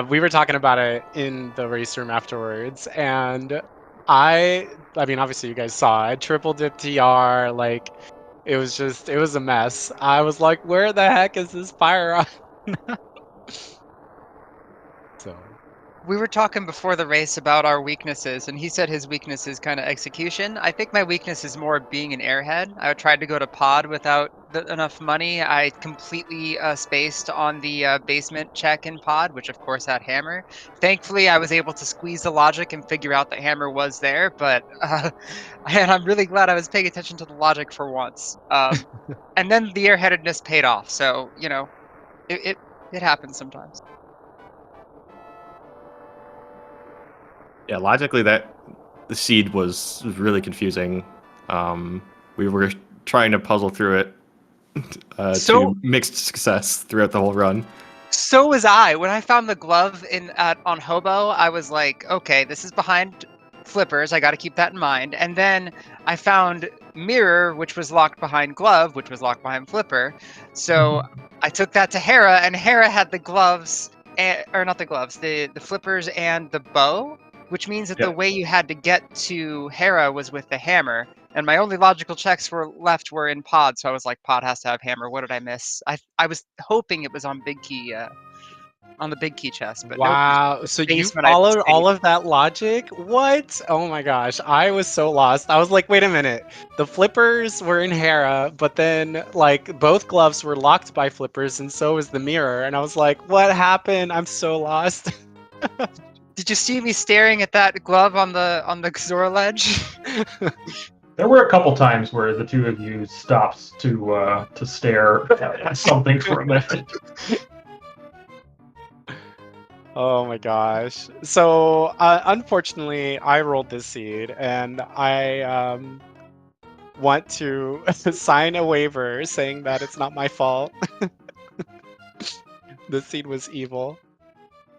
D: We were talking about it in the race room afterwards, and I mean, obviously you guys saw I triple dip TR, like it was a mess. I was like, where the heck is this fire on? So
C: We were talking before the race about our weaknesses, and he said his weakness is kind of execution. I think my weakness is more being an airhead. I tried to go to pod without enough money. I completely spaced on the basement check in pod, which of course had hammer. Thankfully, I was able to squeeze the logic and figure out that hammer was there, but and I'm really glad I was paying attention to the logic for once. And then the airheadedness paid off, so, you know, it happens sometimes.
B: Yeah, logically the seed was really confusing. We were trying to puzzle through it to mixed success throughout the whole run.
C: So was I. When I found the glove on Hobo, I was like, okay, this is behind flippers. I got to keep that in mind. And then I found mirror, which was locked behind glove, which was locked behind flipper. So I took that to Hera, and Hera had the gloves, or not the gloves, the flippers and the bow, which means that the way you had to get to Hera was with the hammer. And my only logical checks were in pod, so I was like, pod has to have hammer. What did I miss? I was hoping it was on big key, on the big key chest, but
D: wow.
C: Nope.
D: So you followed all of that logic? What? Oh my gosh, I was so lost. I was like, wait a minute. The flippers were in Hera, but then like both gloves were locked by flippers, and so was the mirror. And I was like, what happened? I'm so lost.
C: Did you see me staring at that glove on the Xor ledge?
A: There were a couple times where the two of you stopped to stare at something for a minute.
D: Oh my gosh. So unfortunately, I rolled this seed, and I want to sign a waiver saying that it's not my fault. The seed was evil.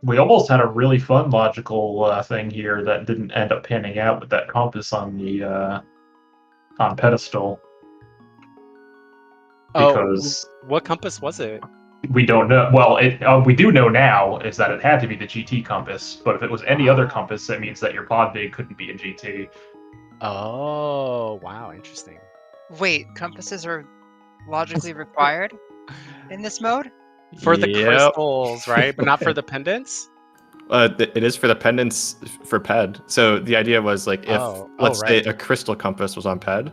A: We almost had a really fun logical thing here that didn't end up panning out with that compass on the on pedestal. Because
D: what compass was it?
A: we don't know. Well, we do know now is that it had to be the GT compass. But if it was any other compass, that means that your pod big couldn't be a GT.
D: Oh, wow, interesting.
C: Wait, compasses are logically required in this mode?
D: For the crystals, right? But not for the pendants?
B: It is for the pendants for PED. So the idea was like if, let's say a crystal compass was on PED,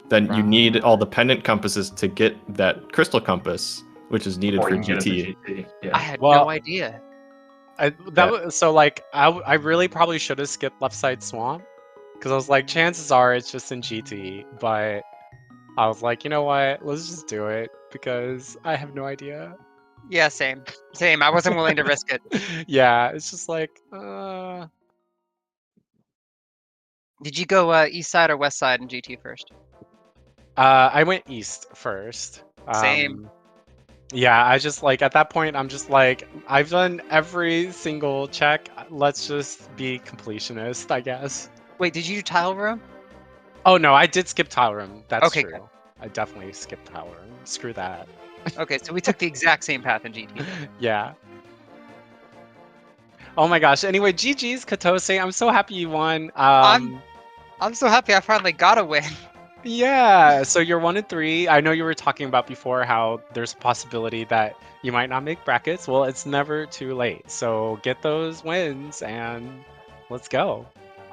B: then you need all the pendant compasses to get that crystal compass, which is needed for GT.
C: I had no idea.
D: So like I really probably should have skipped left side swamp, because I was like, chances are it's just in GT, but I was like, you know what? Let's just do it because I have no idea.
C: Yeah, same. Same. I wasn't willing to risk it.
D: Yeah, it's just like,
C: Did you go east side or west side in GT first?
D: I went east first.
C: Same.
D: Yeah, I just like at that point I'm just like I've done every single check. Let's just be completionist, I guess.
C: Wait, did you do tile room?
D: Oh no, I did skip tile room. That's
C: Okay,
D: true.
C: good.
D: I definitely skipped tile room. Screw that.
C: Okay, so we took the exact same path in GT.
D: Yeah. Oh my gosh. Anyway, GG's Katose. I'm so happy you won.
C: I'm so happy I finally got a win.
D: Yeah, so you're 1-3. I know you were talking about before how there's a possibility that you might not make brackets. Well, it's never too late. So get those wins and let's go.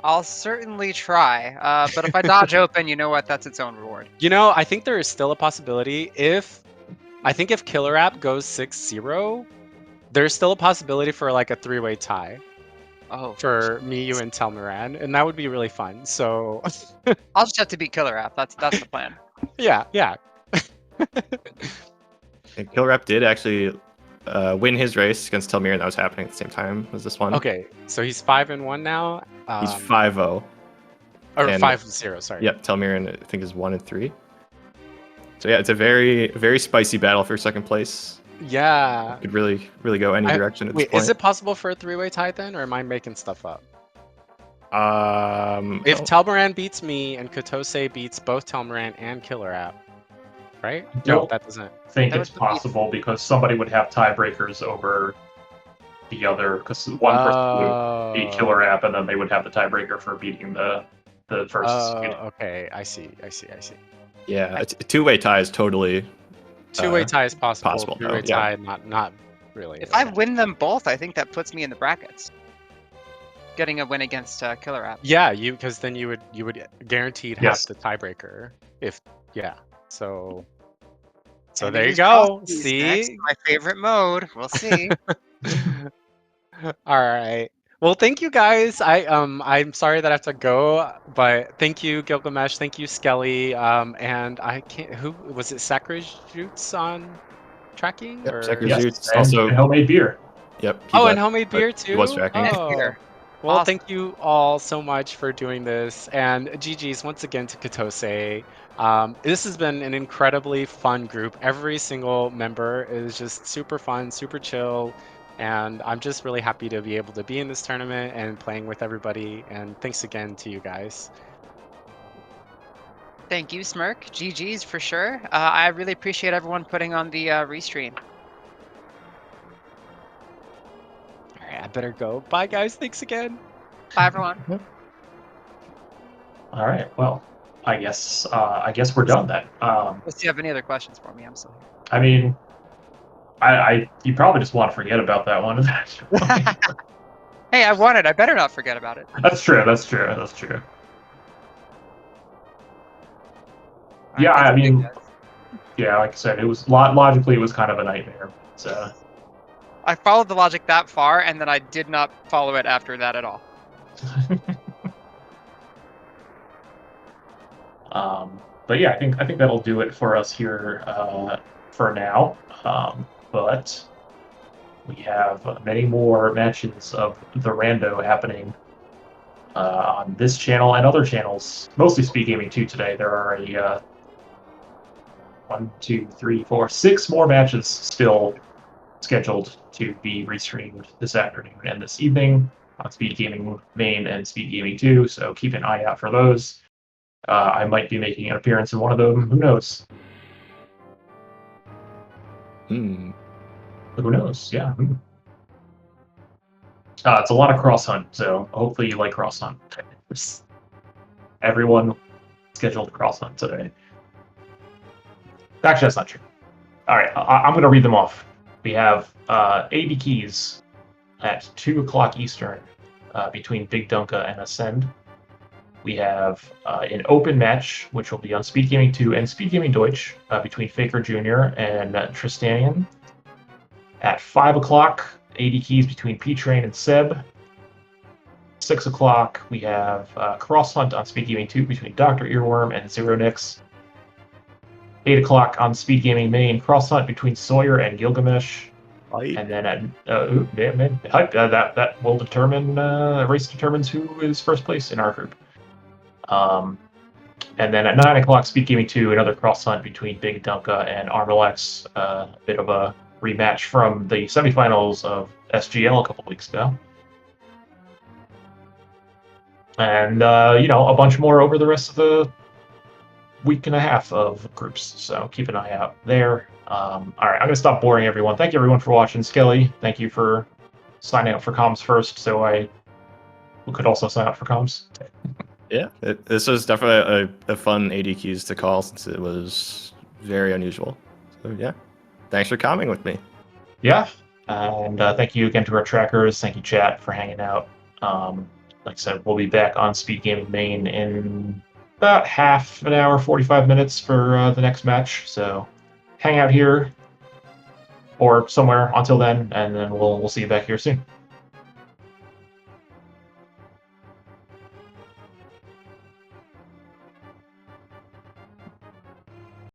C: I'll certainly try. But if I dodge open, you know what? That's its own reward.
D: You know, I think there is still a possibility if Killer App goes 6-0, there's still a possibility for like a 3-way tie
C: Oh.
D: for me, you, and Telmaran, and that would be really fun. So
C: I'll just have to beat Killer App. That's the plan.
D: yeah.
B: And Killer App did actually win his race against Telmir, and that was happening at the same time as this one.
D: Okay, so he's 5-1 now.
B: He's 5-0.
D: Or
B: and-
D: 5-0, sorry.
B: Yep, Telmir, I think, is 1-3. So yeah, it's a very, very spicy battle for second place.
D: Yeah.
B: Could really, really go any direction at this
D: Wait,
B: point.
D: is it possible for a 3-way tie then, or am I making stuff up? If
B: no.
D: Telmaran beats me and Katose beats both Telmaran and Killer App, right? No,
A: Nope.
D: that doesn't.
A: think
C: That
A: it's
C: would be-
A: possible because somebody would have tiebreakers over the other, because one person would beat Killer App, and then they would have the tiebreaker for beating the first seed.
D: Okay, I see.
B: Yeah, a two-way tie is totally
D: 2-way tie is possible.
B: possible,
D: 3-way
B: yeah.
D: tie, not really.
C: If I win them both, I think that puts me in the brackets. Getting a win against Killer App.
D: Yeah, because then you would guaranteed
A: Yes.
D: have the tiebreaker. So
C: And
D: there you
C: use
D: go.
C: Frosties
D: See?
C: next, my favorite mode. We'll see.
D: All right. Well, thank you guys. I'm sorry that I have to go, but thank you, Gilgamesh. Thank you, Skelly. And I can't. Who was it? Sacred on tracking?
B: Yep,
D: or...
B: Sacred
A: Yes,
B: Zoots,
A: and
B: also-
A: homemade beer.
B: Yep.
D: Oh,
B: he
D: and
B: left,
D: homemade
B: but
D: beer
B: he
D: too.
B: was tracking.
C: And
D: Oh.
C: beer.
D: Well,
C: Awesome.
D: thank you all so much for doing this, and GG's once again to Katose. This has been an incredibly fun group. Every single member is just super fun, super chill, and I'm just really happy to be able to be in this tournament and playing with everybody. And thanks again to you guys.
C: Thank you, Smirk. GG's for sure. I really appreciate everyone putting on the restream.
D: All right, I better go. Bye, guys. Thanks again.
C: Bye, everyone.
A: All right. Well, I guess we're done then.
C: Unless you have any other questions for me, I'm still here.
A: I mean, you probably just want to forget about that one.
C: Hey, I won it. I better not forget about it.
A: That's true. Yeah, I mean, yeah, like I said, it was logically it was kind of a nightmare. So
C: I followed the logic that far, and then I did not follow it after that at all.
A: but yeah, I think that'll do it for us here for now. But we have many more matches of the Rando happening on this channel and other channels, mostly SpeedGaming 2 today. There are 6 more matches still scheduled to be restreamed this afternoon and this evening on SpeedGaming Main and SpeedGaming 2, so keep an eye out for those. I might be making an appearance in one of them. Who knows? Who knows? Yeah. It's a lot of cross hunt, so hopefully you like cross hunt. Everyone scheduled cross hunt today. Actually, that's not true. All right, I'm going to read them off. We have ADKeys at 2 o'clock Eastern between Big Dunka and Ascend. We have an open match, which will be on SpeedGaming 2 and SpeedGaming Deutsch between Faker Jr. and Tristanian. At 5 o'clock, ADKeys between P-Train and Seb. 6 o'clock, we have Cross Hunt on SpeedGaming 2 between Dr. Earworm and Zero Nix. 8 o'clock on SpeedGaming main, Cross Hunt between Sawyer and Gilgamesh. And then at that will determine race determines who is first place in our group. And then at 9 o'clock, SpeedGaming 2, another Cross Hunt between Big Dunka and Armalex. A bit of a rematch from the semifinals of SGL a couple weeks ago. And, a bunch more over the rest of the week and a half of groups. So keep an eye out there. All right, I'm going to stop boring everyone. Thank you, everyone, for watching. Skelly, thank you for signing up for comms first, so I could also sign up for comms.
B: Yeah, this was definitely a fun AD keys to call since it was very unusual. So yeah, thanks for coming with me.
A: Yeah, and thank you again to our trackers. Thank you, chat, for hanging out. Like I said, we'll be back on SpeedGaming main in about half an hour, 45 minutes for the next match. So hang out here or somewhere until then, and then we'll see you back here soon.